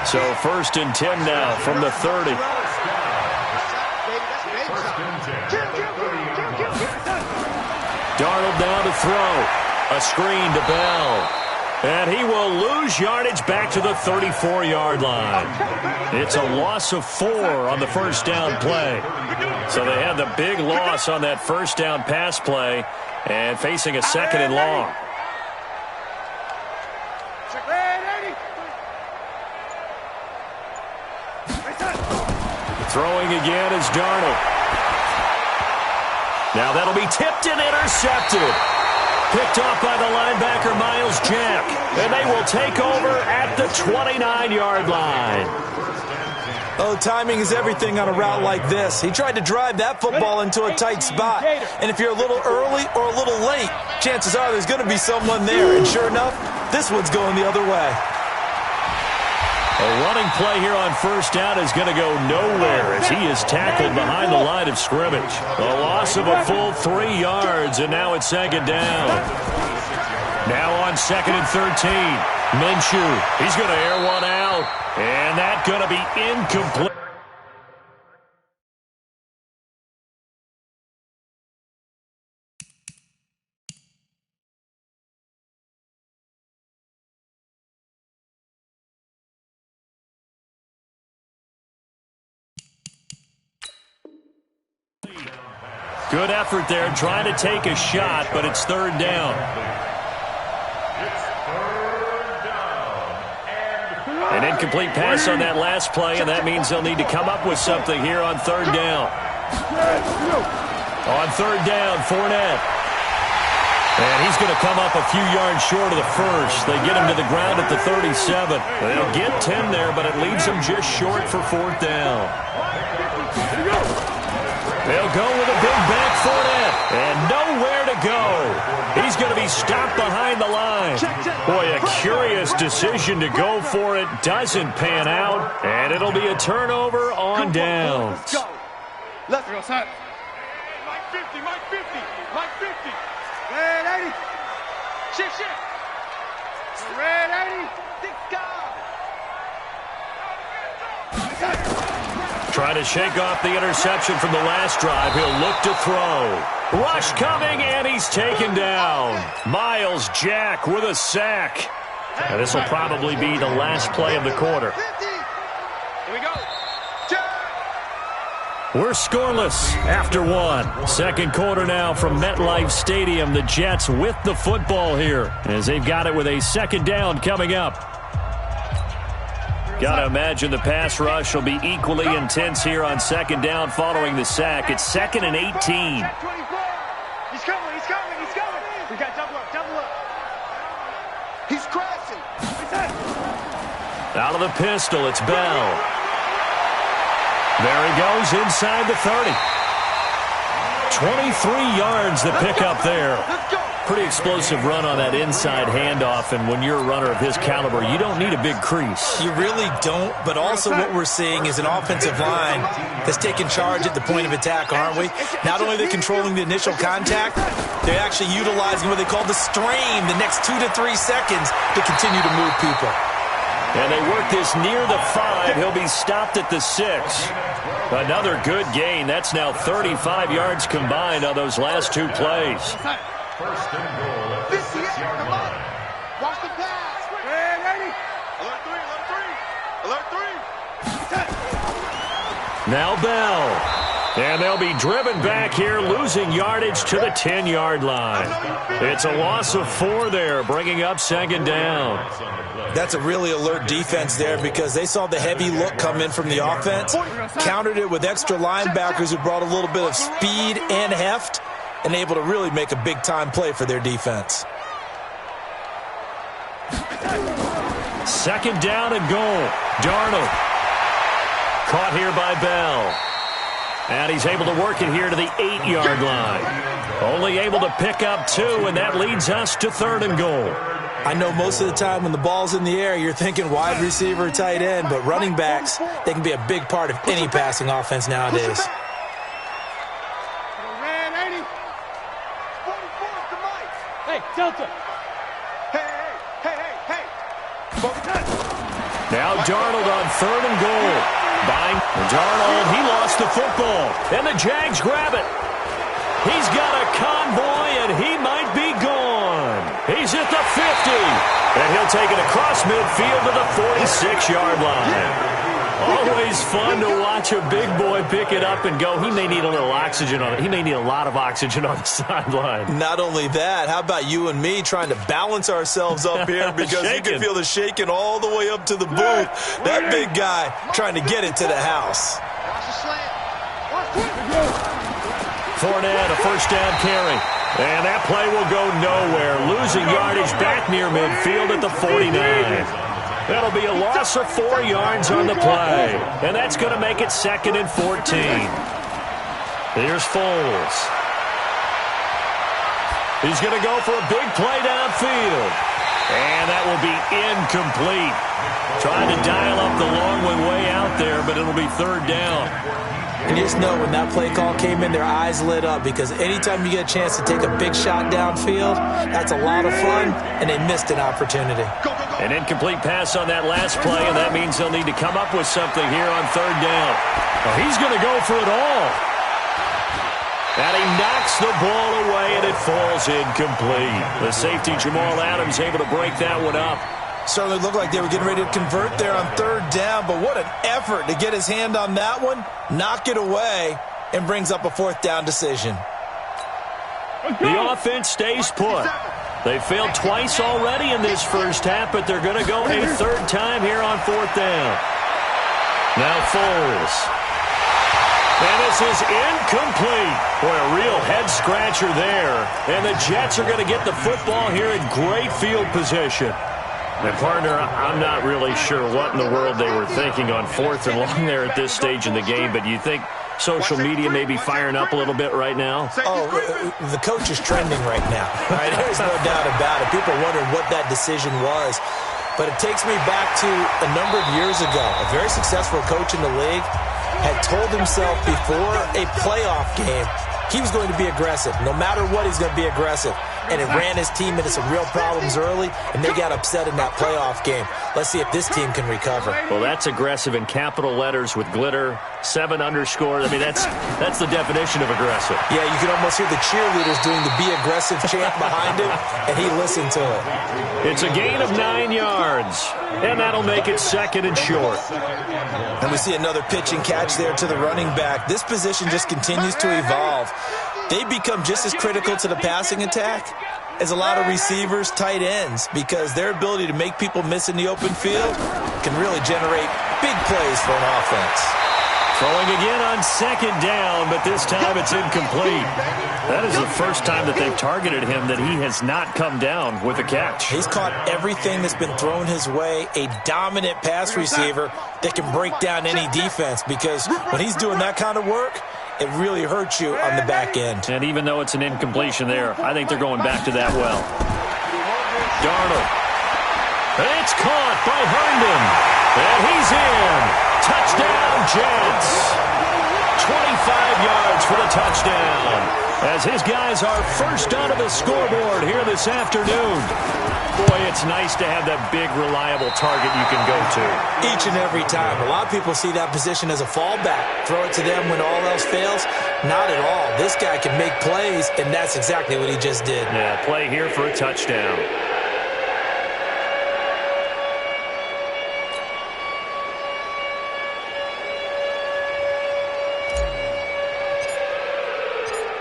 So 1st and 10 now from the 30. Darnold now to throw. A screen to Bell. And he will lose yardage back to the 34-yard line. It's a loss of 4 on the first down play. So they had the big loss on that first down pass play and facing a 2nd and long. Throwing again is Darnold. Now that'll be tipped and intercepted. Picked off by the linebacker, Miles Jack. And they will take over at the 29-yard line. Oh, timing is everything on a route like this. He tried to drive that football into a tight spot. And if you're a little early or a little late, chances are there's going to be someone there. And sure enough, this one's going the other way. A running play here on first down is going to go nowhere as he is tackled behind the line of scrimmage. A loss of a full 3 yards, and now it's 2nd down. Now on 2nd and 13. Minshew, he's going to air one out, and that's going to be incomplete. Good effort there, trying to take a shot, but it's 3rd down. An incomplete pass on that last play, and that means they'll need to come up with something here on 3rd down. On 3rd down, Fournette. And he's going to come up a few yards short of the first. They get him to the ground at the 37. They'll get 10 there, but it leaves them just short for 4th down. They'll go with a big back Fournette, and nowhere to go. He's going to be stopped behind the line. Boy, a curious decision to go for it. Doesn't pan out, and it'll be a turnover on downs. Let's go. Let's go, son. Mike 50, Mike 50, Mike 50. Red 80. Shift. Red 80. Dick Trying to shake off the interception from the last drive. He'll look to throw. Rush coming, and he's taken down. Miles Jack with a sack. And this will probably be the last play of the quarter. Here we go. We're scoreless after 1. 2nd quarter now from MetLife Stadium. The Jets with the football here as they've got it with a 2nd down coming up. Got to imagine the pass rush will be equally intense here on 2nd down following the sack. It's 2nd and 18. He's coming. We got double up. He's crashing. Out of the pistol, it's Bell. There he goes inside the 30. 23 yards the pickup there. Pretty explosive run on that inside handoff, and when you're a runner of his caliber, you don't need a big crease. You really don't, but also what we're seeing is an offensive line that's taking charge at the point of attack, aren't we? Not only are they controlling the initial contact, they're actually utilizing what they call the strain, the next 2 to 3 seconds to continue to move people. And they work this near the 5. He'll be stopped at the 6. Another good gain. That's now 35 yards combined on those last 2 plays. 1st and goal at the 6-yard line. Watch the pass. Red 80. Alert 3. Now Bell. And they'll be driven back here, losing yardage to the 10-yard line. It's a loss of 4 there, bringing up 2nd down. That's a really alert defense there because they saw the heavy look come in from the offense, countered it with extra linebackers who brought a little bit of speed and heft, and able to really make a big-time play for their defense. Second down and goal. Darnold. Caught here by Bell. And he's able to work it here to the 8-yard line. Only able to pick up 2, and that leads us to 3rd and goal. I know most of the time when the ball's in the air, you're thinking wide receiver, tight end, but running backs, they can be a big part of any passing offense nowadays. Hey, Delta. Hey. Now Darnold on 3rd and goal. Darnold, he lost the football. And the Jags grab it. He's got a convoy, and he might be gone. He's at the 50. And he'll take it across midfield to the 46-yard line. Always fun to watch a big boy pick it up and go. He may need a little oxygen on it. He may need a lot of oxygen on the sideline. Not only that, how about you and me trying to balance ourselves up here because you can feel the shaking all the way up to the booth. That big guy trying to get it to the house. Fournette, a first down carry. And that play will go nowhere. Losing yardage back near midfield at the 49. That'll be a loss of 4 yards on the play. And that's going to make it 2nd and 14. Here's Foles. He's going to go for a big play downfield. And that will be incomplete. Trying to dial up the long one way out there, but it'll be 3rd down. And just know when that play call came in, their eyes lit up because anytime you get a chance to take a big shot downfield, that's a lot of fun, and they missed an opportunity. An incomplete pass on that last play, and that means they'll need to come up with something here on 3rd down. Well, he's going to go for it all. And he knocks the ball away, and it falls incomplete. The safety, Jamal Adams, able to break that one up. Certainly looked like they were getting ready to convert there on 3rd down, but what an effort to get his hand on that one, knock it away, and brings up a 4th down decision. The offense stays put. They failed twice already in this first half, but they're going to go a 3rd time here on 4th down. Now Foles. And this is incomplete. Boy, a real head-scratcher there. And the Jets are going to get the football here in great field position. And, partner, I'm not really sure what in the world they were thinking on 4th and long there at this stage in the game, but you think social media may be firing up a little bit right now? Oh, the coach is trending right now. Right? There's no doubt about it. People are wondering what that decision was. But it takes me back to a number of years ago. A very successful coach in the league had told himself before a playoff game he was going to be aggressive. No matter what, he's going to be aggressive. And it ran his team into some real problems early, and they got upset in that playoff game. Let's see if this team can recover. Well, that's aggressive in capital letters with glitter, 7 underscores. I mean, that's the definition of aggressive. Yeah, you can almost hear the cheerleaders doing the be aggressive chant behind him, and he listened to it. It's a gain of 9 yards, and that'll make it 2nd and short. And we see another pitch and catch there to the running back. This position just continues to evolve. They become just as critical to the passing attack as a lot of receivers, tight ends, because their ability to make people miss in the open field can really generate big plays for an offense. Throwing again on 2nd down, but this time it's incomplete. That is the first time that they've targeted him that he has not come down with a catch. He's caught everything that's been thrown his way, a dominant pass receiver that can break down any defense, because when he's doing that kind of work, it really hurts you on the back end. And even though it's an incompletion there, I think they're going back to that well. Darnold. It's caught by Herndon. And he's in. Touchdown, Jets. 25 yards for the touchdown. As his guys are first onto the scoreboard here this afternoon. Boy, it's nice to have that big, reliable target you can go to. Each and every time. A lot of people see that position as a fallback. Throw it to them when all else fails. Not at all. This guy can make plays, and that's exactly what he just did. Yeah, play here for a touchdown.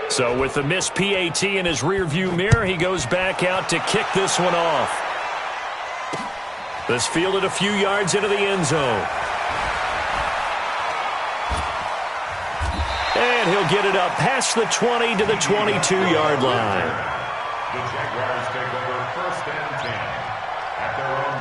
So with the missed PAT in his rearview mirror, he goes back out to kick this one off. This fielded a few yards into the end zone. And he'll get it up past the 20 to the 22-yard line. The Jaguars take over 1st and 10 at their own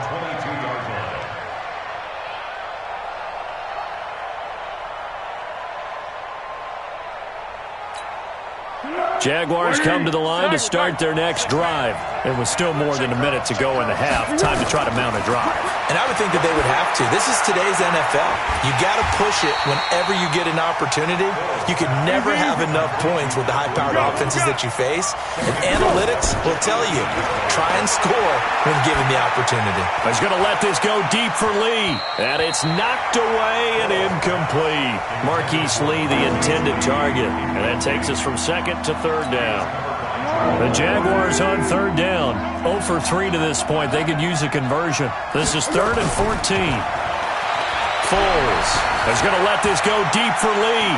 Jaguars come to the line to start their next drive. And with still more than a minute to go in the half, time to try to mount a drive. And I would think that they would have to. This is today's NFL. You got to push it whenever you get an opportunity. You can never have enough points with the high-powered offenses that you face. And analytics will tell you, try and score when given the opportunity. He's going to let this go deep for Lee. And it's knocked away and incomplete. Marquise Lee, the intended target. And that takes us from second to third down. The Jaguars on third down. 0 for 3 to this point. They could use a conversion. This is 3rd and 14. Foles is going to let this go deep for Lee.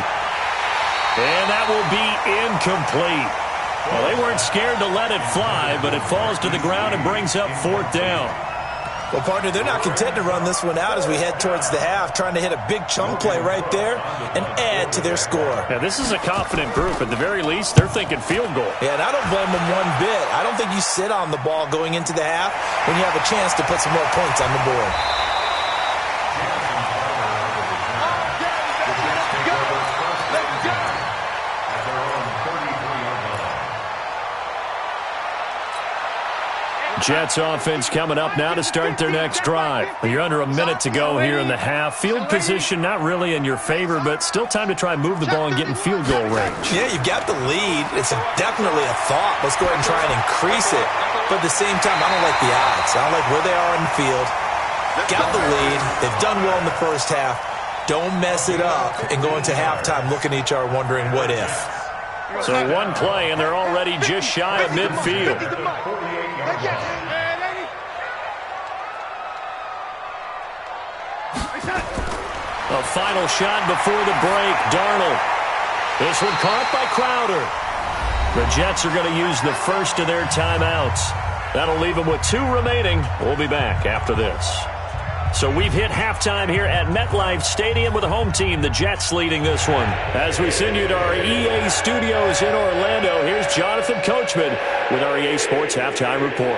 And that will be incomplete. Well, they weren't scared to let it fly, but it falls to the ground and brings up 4th down. Well, partner, they're not content to run this one out as we head towards the half, trying to hit a big chunk play right there and add to their score. Yeah, this is a confident group. At the very least, they're thinking field goal. Yeah, and I don't blame them one bit. I don't think you sit on the ball going into the half when you have a chance to put some more points on the board. Jets offense coming up now to start their next drive. You're under a minute to go here in the half. Field position not really in your favor, but still time to try and move the ball and get in field goal range. Yeah, you've got the lead. It's definitely a thought. Let's go ahead and try and increase it. But at the same time, I don't like the odds. I don't like where they are on the field. Got the lead. They've done well in the first half. Don't mess it up and go into halftime looking at each other wondering what if. So one play, and they're already just shy of midfield. A final shot before the break. Darnold. This one caught by Crowder. The Jets are going to use the first of their timeouts. That'll leave them with 2 remaining. We'll be back after this. So we've hit halftime here at MetLife Stadium with the home team, the Jets, leading this one. As we send you to our EA studios in Orlando, here's Jonathan Coachman with our EA Sports Halftime Report.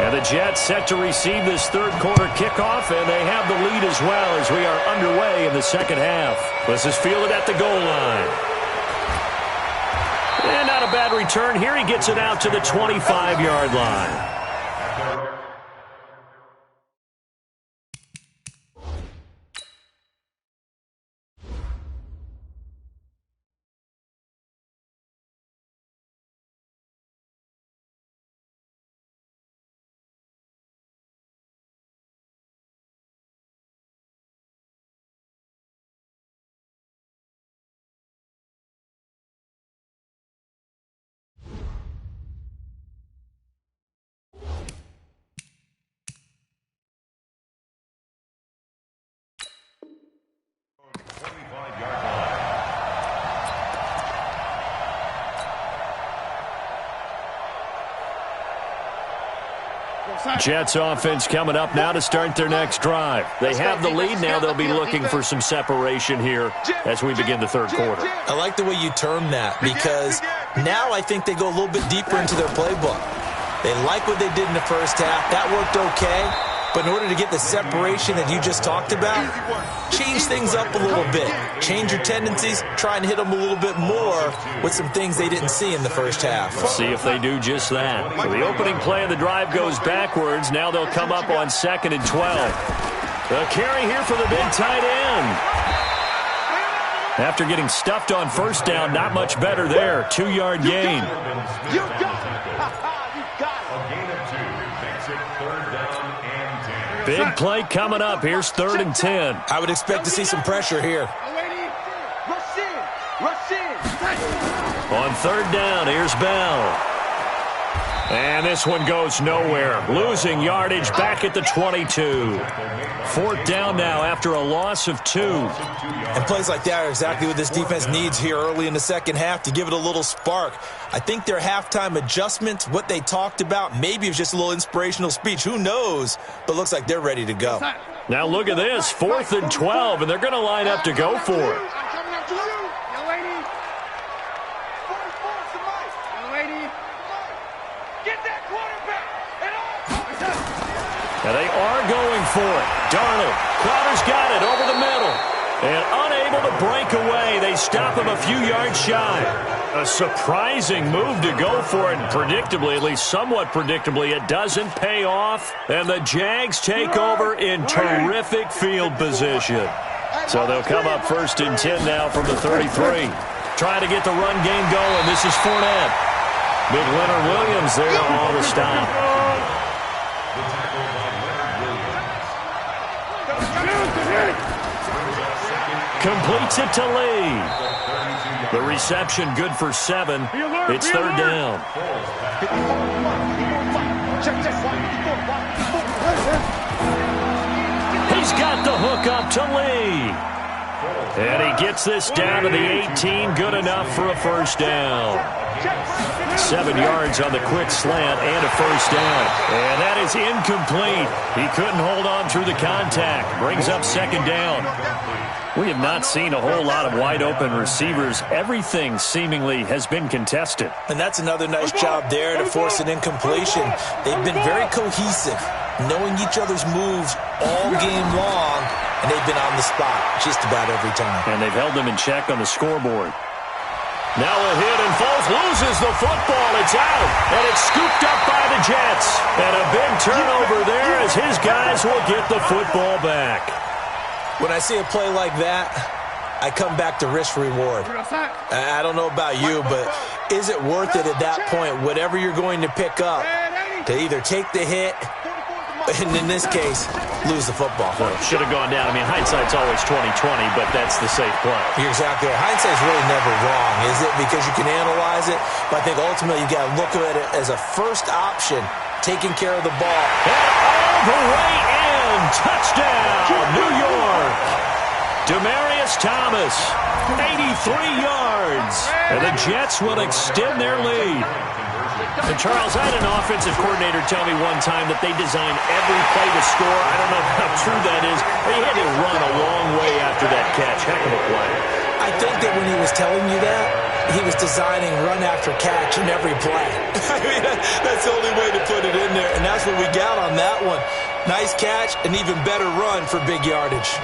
And the Jets set to receive this third quarter kickoff, and they have the lead as well as we are underway in the second half. This is fielded at the goal line. And not a bad return here. He gets it out to the 25-yard line. Jets offense coming up now to start their next drive. They have the lead. Now they'll be looking for some separation here as we begin the third quarter. I like the way you term that because now I think they go a little bit deeper into their playbook. They like what they did in the first half. That worked okay. But in order to get the separation that you just talked about, change things up a little bit. Change your tendencies. Try and hit them a little bit more with some things they didn't see in the first half. Let's see if they do just that. So the opening play of the drive goes backwards. Now they'll come up on 2nd and 12. The carry here for the big tight end. After getting stuffed on first down, not much better there. 2-yard gain. You got it. You got it. A gain of 2 makes it 3rd down and 10. Big play coming up. Here's 3rd and 10. I would expect to see some pressure here. Rush in. Rush in. On 3rd down, here's Bell. And this one goes nowhere. Losing yardage back at the 22. 4th down now after a loss of 2. And plays like that are exactly what this defense needs here early in the second half to give it a little spark. I think their halftime adjustments, what they talked about, maybe it was just a little inspirational speech. Who knows? But looks like they're ready to go. Now look at this. 4th and 12, and they're going to line up to go for it. And they are going for it. Darnold. Crowder's got it over the middle. And unable to break away. They stop him a few yards shy. A surprising move to go for it. Predictably, at least somewhat predictably, it doesn't pay off. And the Jags take over in terrific field position. So they'll come up 1st and 10 now from the 33. Trying to get the run game going. This is Fournette. Big Leonard Williams there on the stop. Completes it to Lee. The reception good for 7. It's 3rd down. He's got the hook up to Lee. And he gets this down to the 18. Good enough for a 1st down. 7 yards on the quick slant and a 1st down. And that is incomplete. He couldn't hold on through the contact. Brings up 2nd down. We have not seen a whole lot of wide-open receivers. Everything seemingly has been contested. And that's another nice job there to force an incompletion. They've been very cohesive, knowing each other's moves all game long, and they've been on the spot just about every time. And they've held them in check on the scoreboard. Now a hit, and Foles loses the football. It's out, and it's scooped up by the Jets. And a big turnover there as his guys will get the football back. When I see a play like that, I come back to risk-reward. I don't know about you, but is it worth it at that point, whatever you're going to pick up, to either take the hit, and in this case, lose the football? Well, should have gone down. I mean, hindsight's always 20/20, but that's the safe play. You're exactly right. Hindsight's really never wrong, is it? Because you can analyze it, but I think ultimately you got to look at it as a first option, taking care of the ball. And all the way in. Touchdown, New York. Demaryius Thomas, 83 yards. And the Jets will extend their lead. And Charles, I had an offensive coordinator tell me one time that they designed every play to score. I don't know how true that is. They had to run a long way after that catch. Heck of a play. I think that when he was telling you that, he was designing run after catch in every play. I mean, that's the only way to put it in there, and that's what we got on that one. Nice catch, an even better run for big yardage.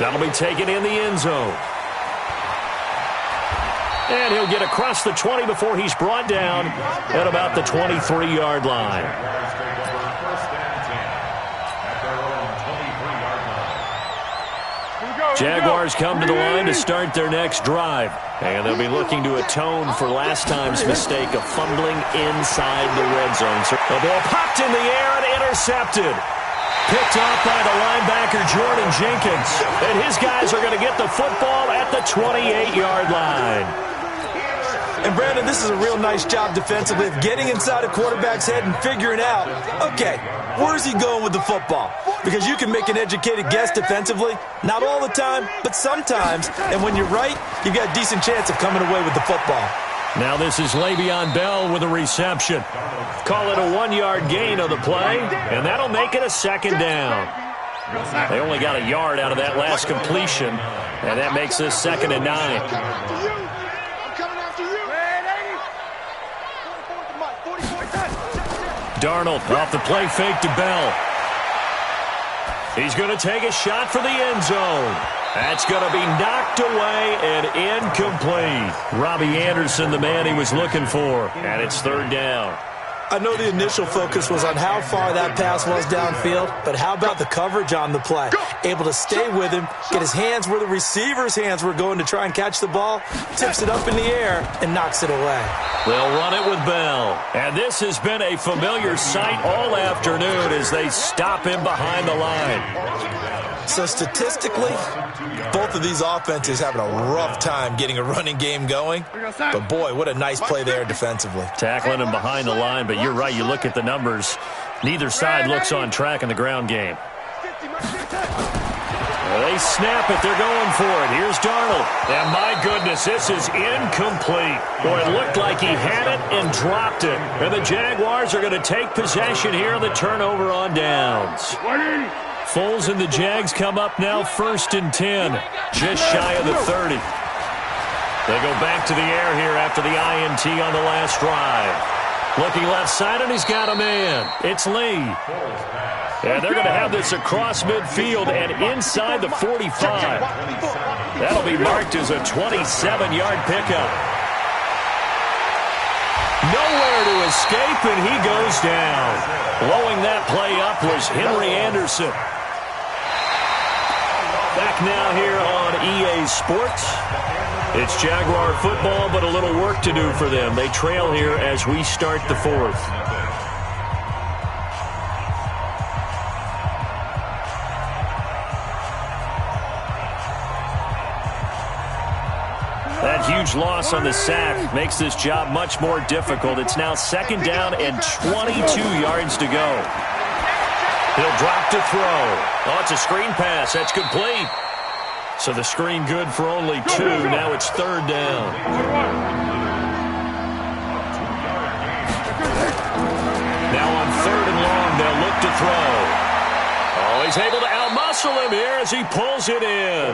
That'll be taken in the end zone. And he'll get across the 20 before he's brought down at about the 23-yard line. Jaguars come to the line to start their next drive. And they'll be looking to atone for last time's mistake of fumbling inside the red zone. So the ball popped in the air and intercepted. Picked off by the linebacker Jordan Jenkins. And his guys are going to get the football at the 28-yard line. And, Brandon, this is a real nice job defensively of getting inside a quarterback's head and figuring out, okay, where's he going with the football? Because you can make an educated guess defensively, not all the time, but sometimes. And when you're right, you've got a decent chance of coming away with the football. Now this is Le'Veon Bell with a reception. Call it a 1-yard gain on the play, and that'll make it a 2nd down. They only got a yard out of that last completion, and that makes this 2nd and 9. Darnold off the play fake to Bell. He's going to take a shot for the end zone. That's going to be knocked away and incomplete. Robbie Anderson, the man he was looking for, and it's 3rd down. I know the initial focus was on how far that pass was downfield, but how about the coverage on the play? Able to stay with him, get his hands where the receiver's hands were going to try and catch the ball, tips it up in the air, and knocks it away. They'll run it with Bell. And this has been a familiar sight all afternoon as they stop him behind the line. So statistically, both of these offenses having a rough time getting a running game going. But, boy, what a nice play there defensively. Tackling him behind the line, but you're right. You look at the numbers. Neither side looks on track in the ground game. They snap it. They're going for it. Here's Darnold. And, my goodness, this is incomplete. Boy, it looked like he had it and dropped it. And the Jaguars are going to take possession here on the turnover on downs. Foles and the Jags come up now 1st and 10, just shy of the 30. They go back to the air here after the INT on the last drive. Looking left side, and he's got a man. It's Lee. And they're going to have this across midfield and inside the 45. That'll be marked as a 27-yard pickup. Nowhere to escape, and he goes down. Blowing that play up was Henry Anderson. Back now here on EA Sports. It's Jaguar football, but a little work to do for them. They trail here as we start the fourth. That huge loss on the sack makes this job much more difficult. It's now second down and 22 yards to go. He'll drop to throw. Oh, it's a screen pass. That's complete. So the screen good for only 2. Now it's third down. Now on third and long, they'll look to throw. Oh, he's able to outmuscle him here as he pulls it in.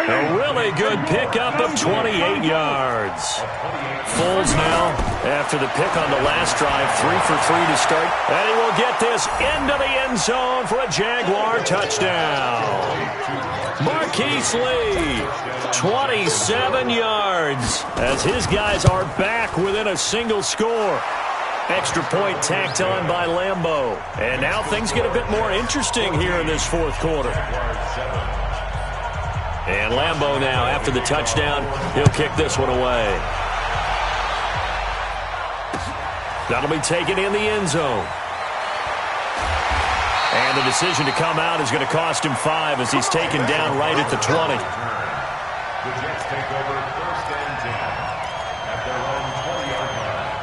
A really good pickup of 28 yards. Foles now, after the pick on the last drive, 3 for 3 to start. And he will get this into the end zone for a Jaguar touchdown. Marquise Lee, 27 yards, as his guys are back within a single score. Extra point tacked on by Lambeau. And now things get a bit more interesting here in this fourth quarter. And Lambeau now, after the touchdown, he'll kick this one away. That'll be taken in the end zone. And the decision to come out is going to cost him 5 as he's taken down right at the 20. The Jets take over first and 10 at their own 20-yard line.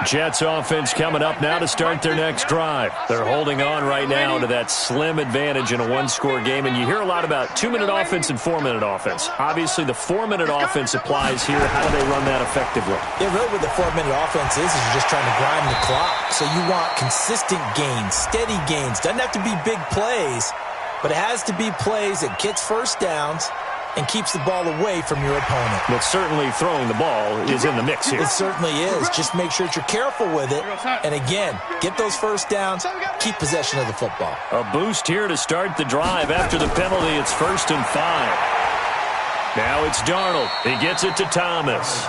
Jets offense coming up now to start their next drive. They're holding on right now to that slim advantage in a one-score game, and you hear a lot about 2-minute offense and 4-minute offense. Obviously, the 4-minute offense applies here. How do they run that effectively? Yeah, really what the 4-minute offense is you're just trying to grind the clock. So you want consistent gains, steady gains. Doesn't have to be big plays, but it has to be plays that gets first downs and keeps the ball away from your opponent. But certainly throwing the ball is in the mix here. It certainly is. Just make sure that you're careful with it. And again, get those first downs, keep possession of the football. A boost here to start the drive. After the penalty, it's 1st and 5. Now it's Darnold. He gets it to Thomas.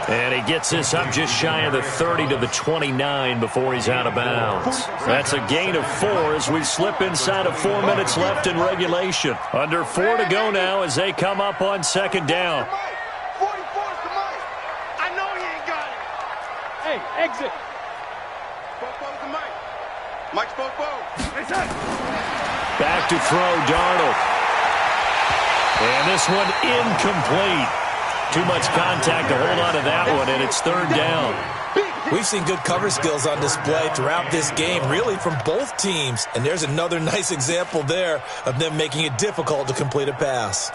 And he gets this up just shy of the 30 to the 29 before he's out of bounds. That's a gain of 4 as we slip inside of 4 minutes left in regulation. Under 4 to go now as they come up on second down. 44's the Mike. I know he ain't got it. Hey, exit. Bobo's the Mike. Mike's Bobo. Back to throw, Darnold. And this one incomplete. Too much contact to hold on to that one, and it's third down. We've seen good cover skills on display throughout this game, really from both teams. And there's another nice example there of them making it difficult to complete a pass.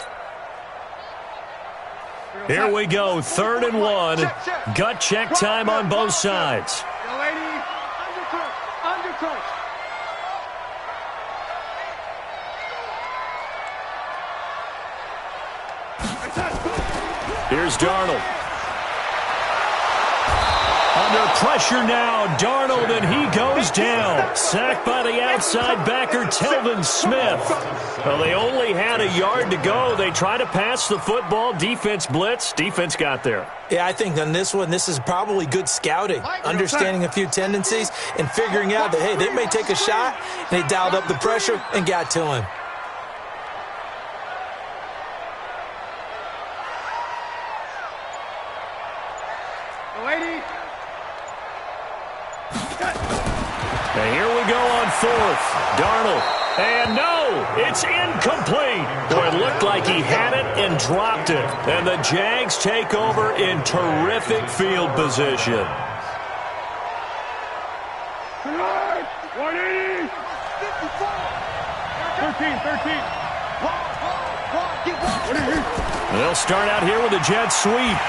Here we go, 3rd and 1. Gut check time on both sides. Undercut. Here's Darnold. Under pressure now, Darnold, and he goes down. Sacked by the outside backer, Telvin Smith. Well, they only had a yard to go. They try to pass the football. Defense blitz. Defense got there. Yeah, I think on this one, this is probably good scouting, understanding a few tendencies and figuring out that, hey, they may take a shot, and they dialed up the pressure and got to him. And here we go on 4th. Darnold. And no, it's incomplete. Boy, it looked like he had it and dropped it. And the Jags take over in terrific field position. 180. 13. They'll start out here with a jet sweep.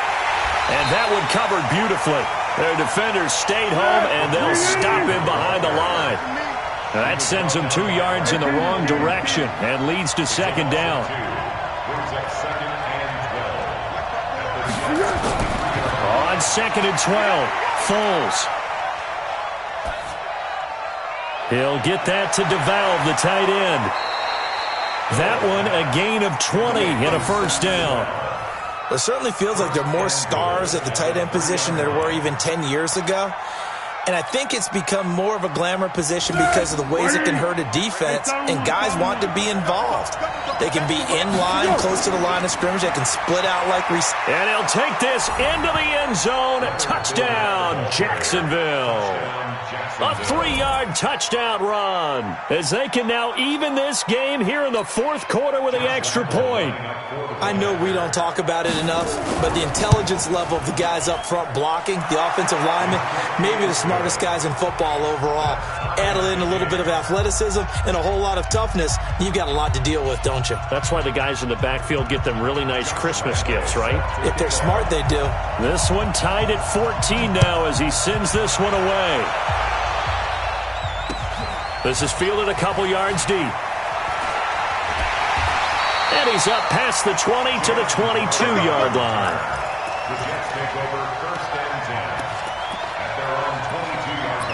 And that one covered beautifully. Their defenders stayed home, and they'll stop him behind the line. That sends them 2 yards in the wrong direction and leads to second down. On 2nd and 12, Foles. He'll get that to DeValve, the tight end. That one a gain of 20 and a first down. It certainly feels like there are more stars at the tight end position than there were even 10 years ago. And I think it's become more of a glamour position because of the ways it can hurt a defense, and guys want to be involved. They can be in line, close to the line of scrimmage. They can split out like receivers. And he'll take this into the end zone. Touchdown, Jacksonville. A 3-yard touchdown run as they can now even this game here in the fourth quarter with the extra point. I know we don't talk about it enough, but the intelligence level of the guys up front blocking, the offensive linemen, maybe the smartest guys in football overall. Add in a little bit of athleticism and a whole lot of toughness, you've got a lot to deal with, don't you? That's why the guys in the backfield get them really nice Christmas gifts, right? If they're smart, they do. This one tied at 14 now as he sends this one away. This is fielded a couple yards deep. And he's up past the 20 to the 22-yard line. The Jets take over 1st and 10 at their own 22-yard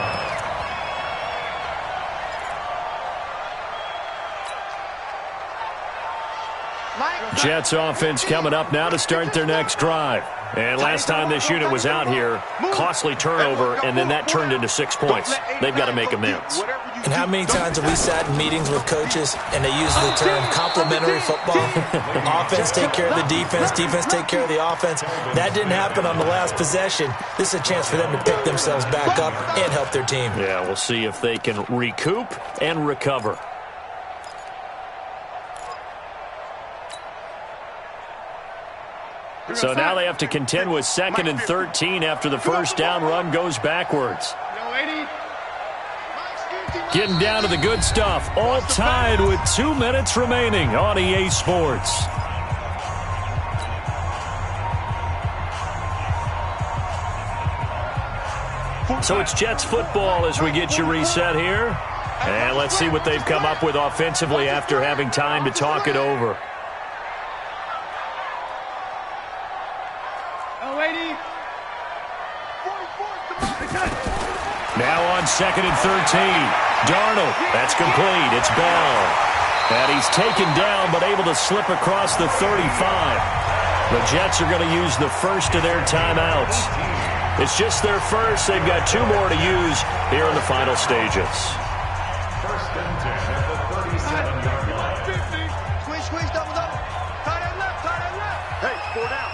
line. Jets offense coming up now to start their next drive. And last time this unit was out here, costly turnover, and then that turned into 6 points. They've got to make amends. And how many times have we sat in meetings with coaches and they use the term complementary football? Offense take care of the defense, defense take care of the offense. That didn't happen on the last possession. This is a chance for them to pick themselves back up and help their team. Yeah, we'll see if they can recoup and recover. So now they have to contend with 2nd and 13 after the first down run goes backwards. Getting down to the good stuff. All tied with 2 minutes remaining on EA Sports. So it's Jets football as we get you reset here. And let's see what they've come up with offensively after having time to talk it over. Now on 2nd and 13. Darnold, that's complete. It's Bell. And he's taken down but able to slip across the 35. The Jets are going to use the first of their timeouts. It's just their first. They've got 2 more to use here in the final stages. 1st and 10 at the 37-yard line. Squeeze, double. Tight end left. Hey, 4 down.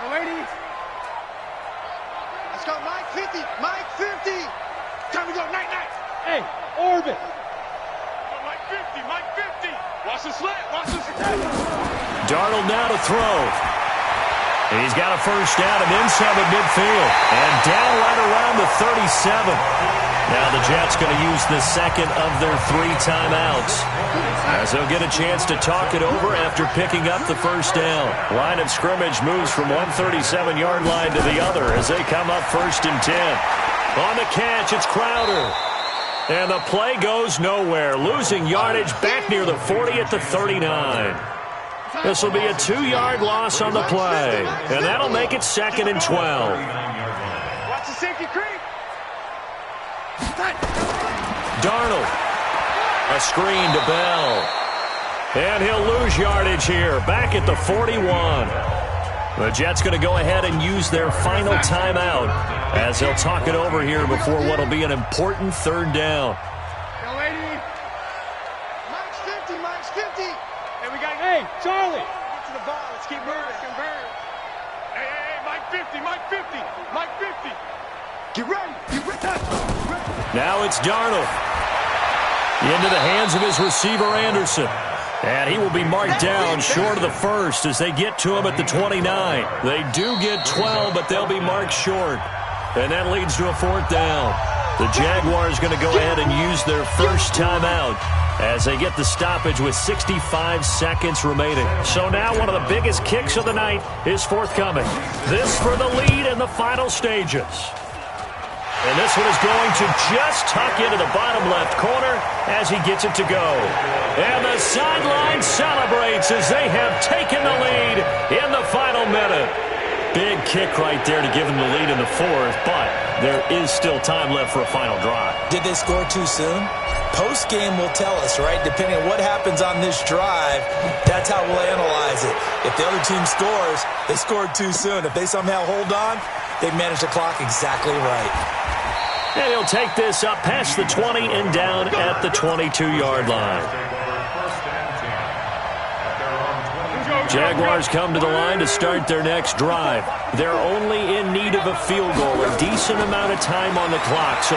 Ladies. Let's go, Mike 50. Time to go, night. Hey, orbit. Go, Mike 50. Watch the slant. Darnold now to throw. He's got a first down and then some at midfield. And down right around the 37. Now the Jets going to use the second of their 3 timeouts, as they'll get a chance to talk it over after picking up the first down. Line of scrimmage moves from one 37-yard line to the other as they come up 1st and 10. On the catch, it's Crowder. And the play goes nowhere, losing yardage back near the 40 at the 39. This will be a 2-yard loss on the play, and that'll make it 2nd and 12. Watch the safety creep. Darnold. A screen to Bell. And he'll lose yardage here, back at the 41. The Jets going to go ahead and use their final timeout as they'll talk it over here before what will be an important 3rd down. Mike's 50. Hey, we got. Hey, Charlie. Get to the ball. Let's keep moving. Convert. Hey, Mike 50. Get ready. Now it's Darnold. Into the hands of his receiver, Anderson. And he will be marked down short of the first as they get to him at the 29. They do get 12, but they'll be marked short. And that leads to a 4th down. The Jaguars going to go ahead and use their first timeout as they get the stoppage with 65 seconds remaining. So now one of the biggest kicks of the night is forthcoming. This for the lead in the final stages. And this one is going to just tuck into the bottom left corner as he gets it to go. And the sideline celebrates as they have taken the lead in the final minute. Big kick right there to give them the lead in the fourth, but there is still time left for a final drive. Did they score too soon? Post-game will tell us, right? Depending on what happens on this drive, that's how we'll analyze it. If the other team scores, they scored too soon. If they somehow hold on, they managed the clock exactly right. And he'll take this up past the 20 and down at the 22-yard line. Jaguars come to the line to start their next drive. They're only in need of a field goal, a decent amount of time on the clock. So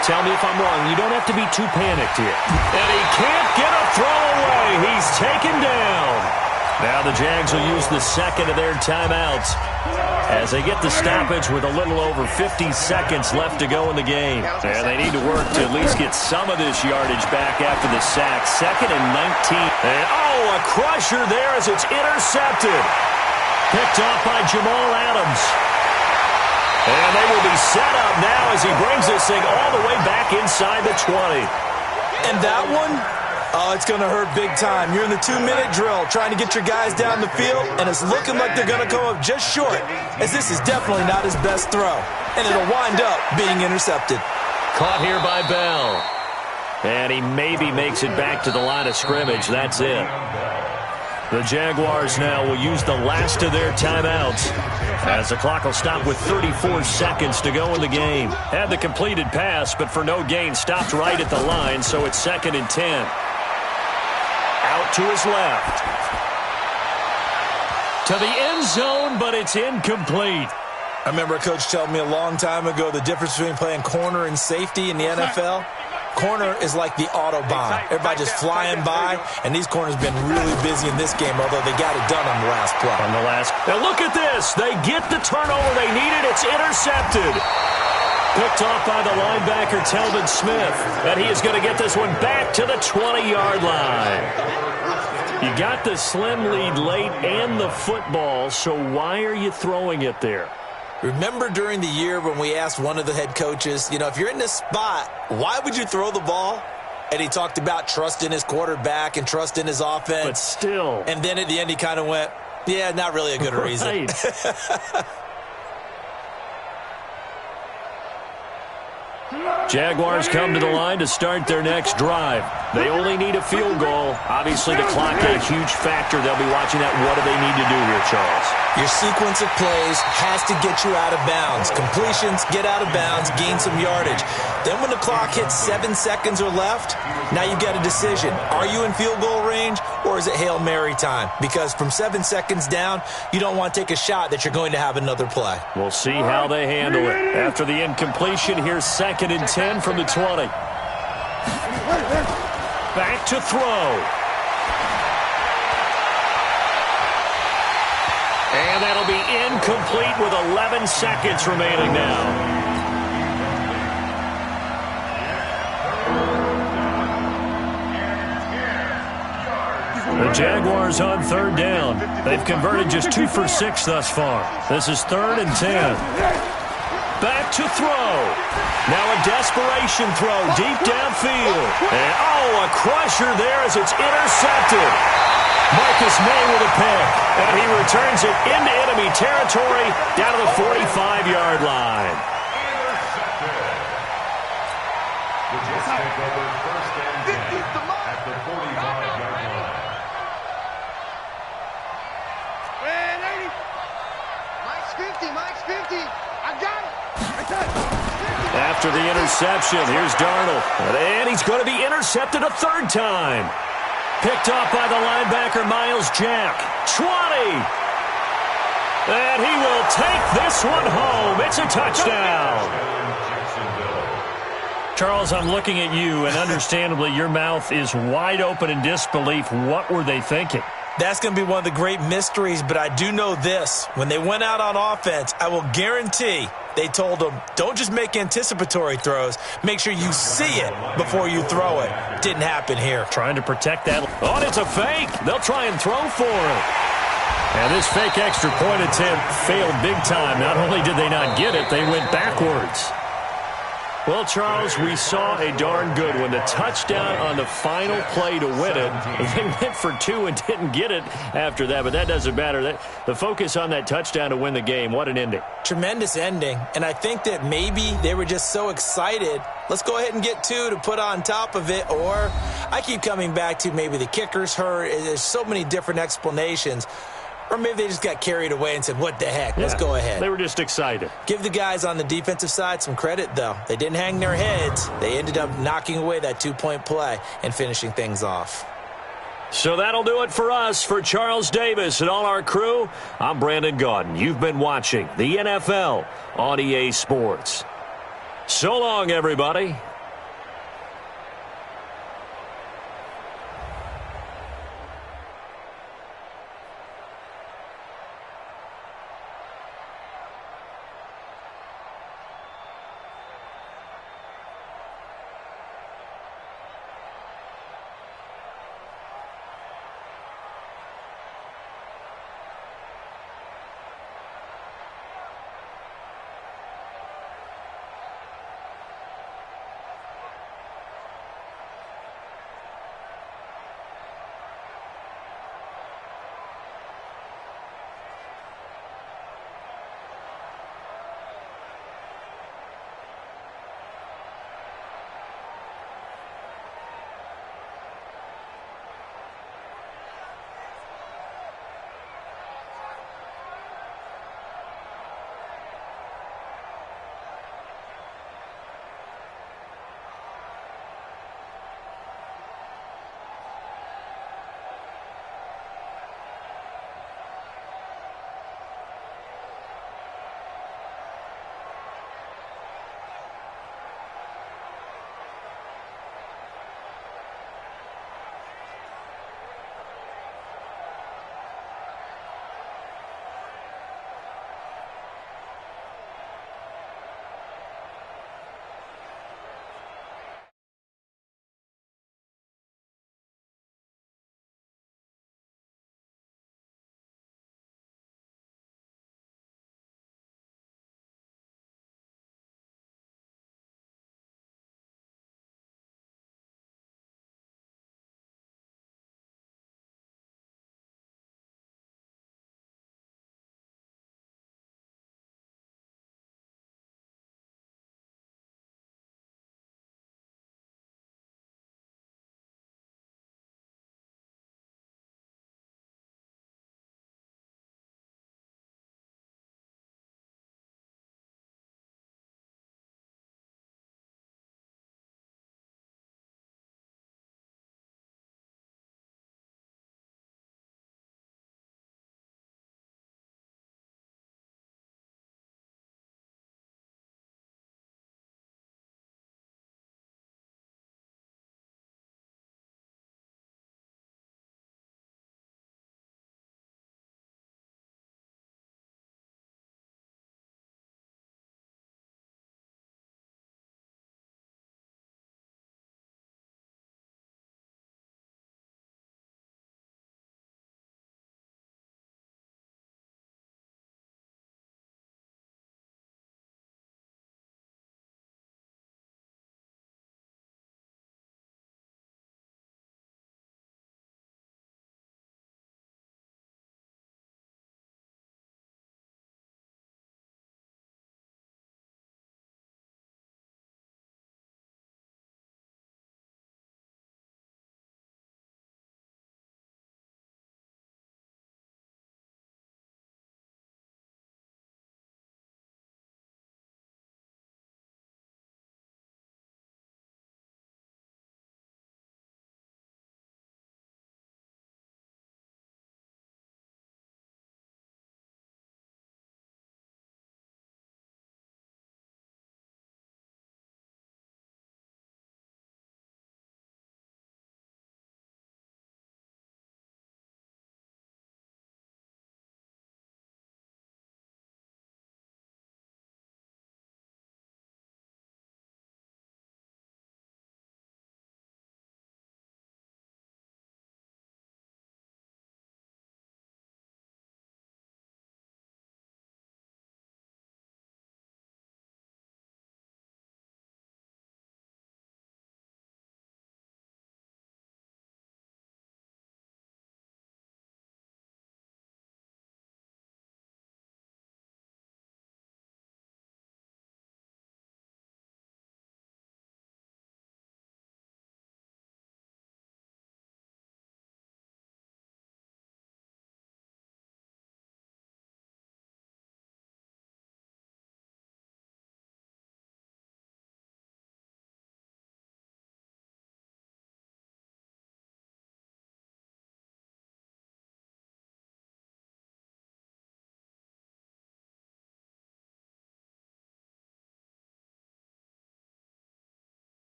tell me if I'm wrong. You don't have to be too panicked here. And he can't get a throw away. He's taken down. Now the Jags will use the second of their timeouts as they get the stoppage with a little over 50 seconds left to go in the game. And they need to work to at least get some of this yardage back after the sack. 2nd and 19. And, a crusher there as it's intercepted. Picked off by Jamal Adams. And they will be set up now as he brings this thing all the way back inside the 20. And that one, it's going to hurt big time. You're in the 2-minute drill trying to get your guys down the field, and it's looking like they're going to come up just short, as this is definitely not his best throw. And it'll wind up being intercepted. Caught here by Bell. And he maybe makes it back to the line of scrimmage. That's it. The Jaguars now will use the last of their timeouts as the clock will stop with 34 seconds to go in the game. Had the completed pass, but for no gain, stopped right at the line, so it's 2nd and 10. Out to his left. To the end zone, but it's incomplete. I remember a coach telling me a long time ago the difference between playing corner and safety in the NFL. Corner is like the Autobahn. Everybody just flying by, and these corners have been really busy in this game, although they got it done on the last play. Now look at this. They get the turnover they needed. It's intercepted. Picked off by the linebacker, Telvin Smith. And he is going to get this one back to the 20-yard line. You got the slim lead late and the football, so why are you throwing it there? Remember during the year when we asked one of the head coaches, if you're in this spot, why would you throw the ball? And he talked about trust in his quarterback and trust in his offense. But still. And then at the end he kind of went, yeah, not really a good reason. Jaguars come to the line to start their next drive. They only need a field goal. Obviously, the clock a huge factor. They'll be watching that. What do they need to do here, Charles? Your sequence of plays has to get you out of bounds. Completions, get out of bounds, gain some yardage. Then when the clock hits 7 seconds or left, now you've got a decision. Are you in field goal range, or is it Hail Mary time? Because from 7 seconds down, you don't want to take a shot that you're going to have another play. We'll see how they handle it. After the incompletion, here's 2nd and 10 from the 20. Back to throw. And that'll be incomplete with 11 seconds remaining now. The Jaguars on 3rd down. They've converted just 2 for 6 thus far. This is 3rd and 10. Back to throw. Now a desperation throw deep downfield. And, a crusher there as it's intercepted. Marcus May with a pick. And he returns it into enemy territory down to the 45-yard line. The Jets take over 1st and 10 at the 45-yard line. Mike's 50. I got it. After the interception, here's Darnold. And he's going to be intercepted a 3rd time. Picked off by the linebacker, Miles Jack. 20. And he will take this one home. It's a touchdown. Charles, I'm looking at you, and understandably, your mouth is wide open in disbelief. What were they thinking? That's going to be one of the great mysteries, but I do know this. When they went out on offense, I will guarantee they told them, don't just make anticipatory throws. Make sure you see it before you throw it. Didn't happen here. Trying to protect that. Oh, it's a fake. They'll try and throw for it. And this fake extra point attempt failed big time. Not only did they not get it, they went backwards. Well, Charles, we saw a darn good one. The touchdown on the final play to win it. They went for 2 and didn't get it after that, but that doesn't matter. The focus on that touchdown to win the game, what an ending. Tremendous ending, and I think that maybe they were just so excited. Let's go ahead and get 2 to put on top of it, or I keep coming back to maybe the kicker's hurt. There's so many different explanations. Or maybe they just got carried away and said, what the heck, let's go ahead. They were just excited. Give the guys on the defensive side some credit, though. They didn't hang their heads. They ended up knocking away that 2-point play and finishing things off. So that'll do it for us. For Charles Davis and all our crew, I'm Brandon Gaudin. You've been watching the NFL on EA Sports. So long, everybody.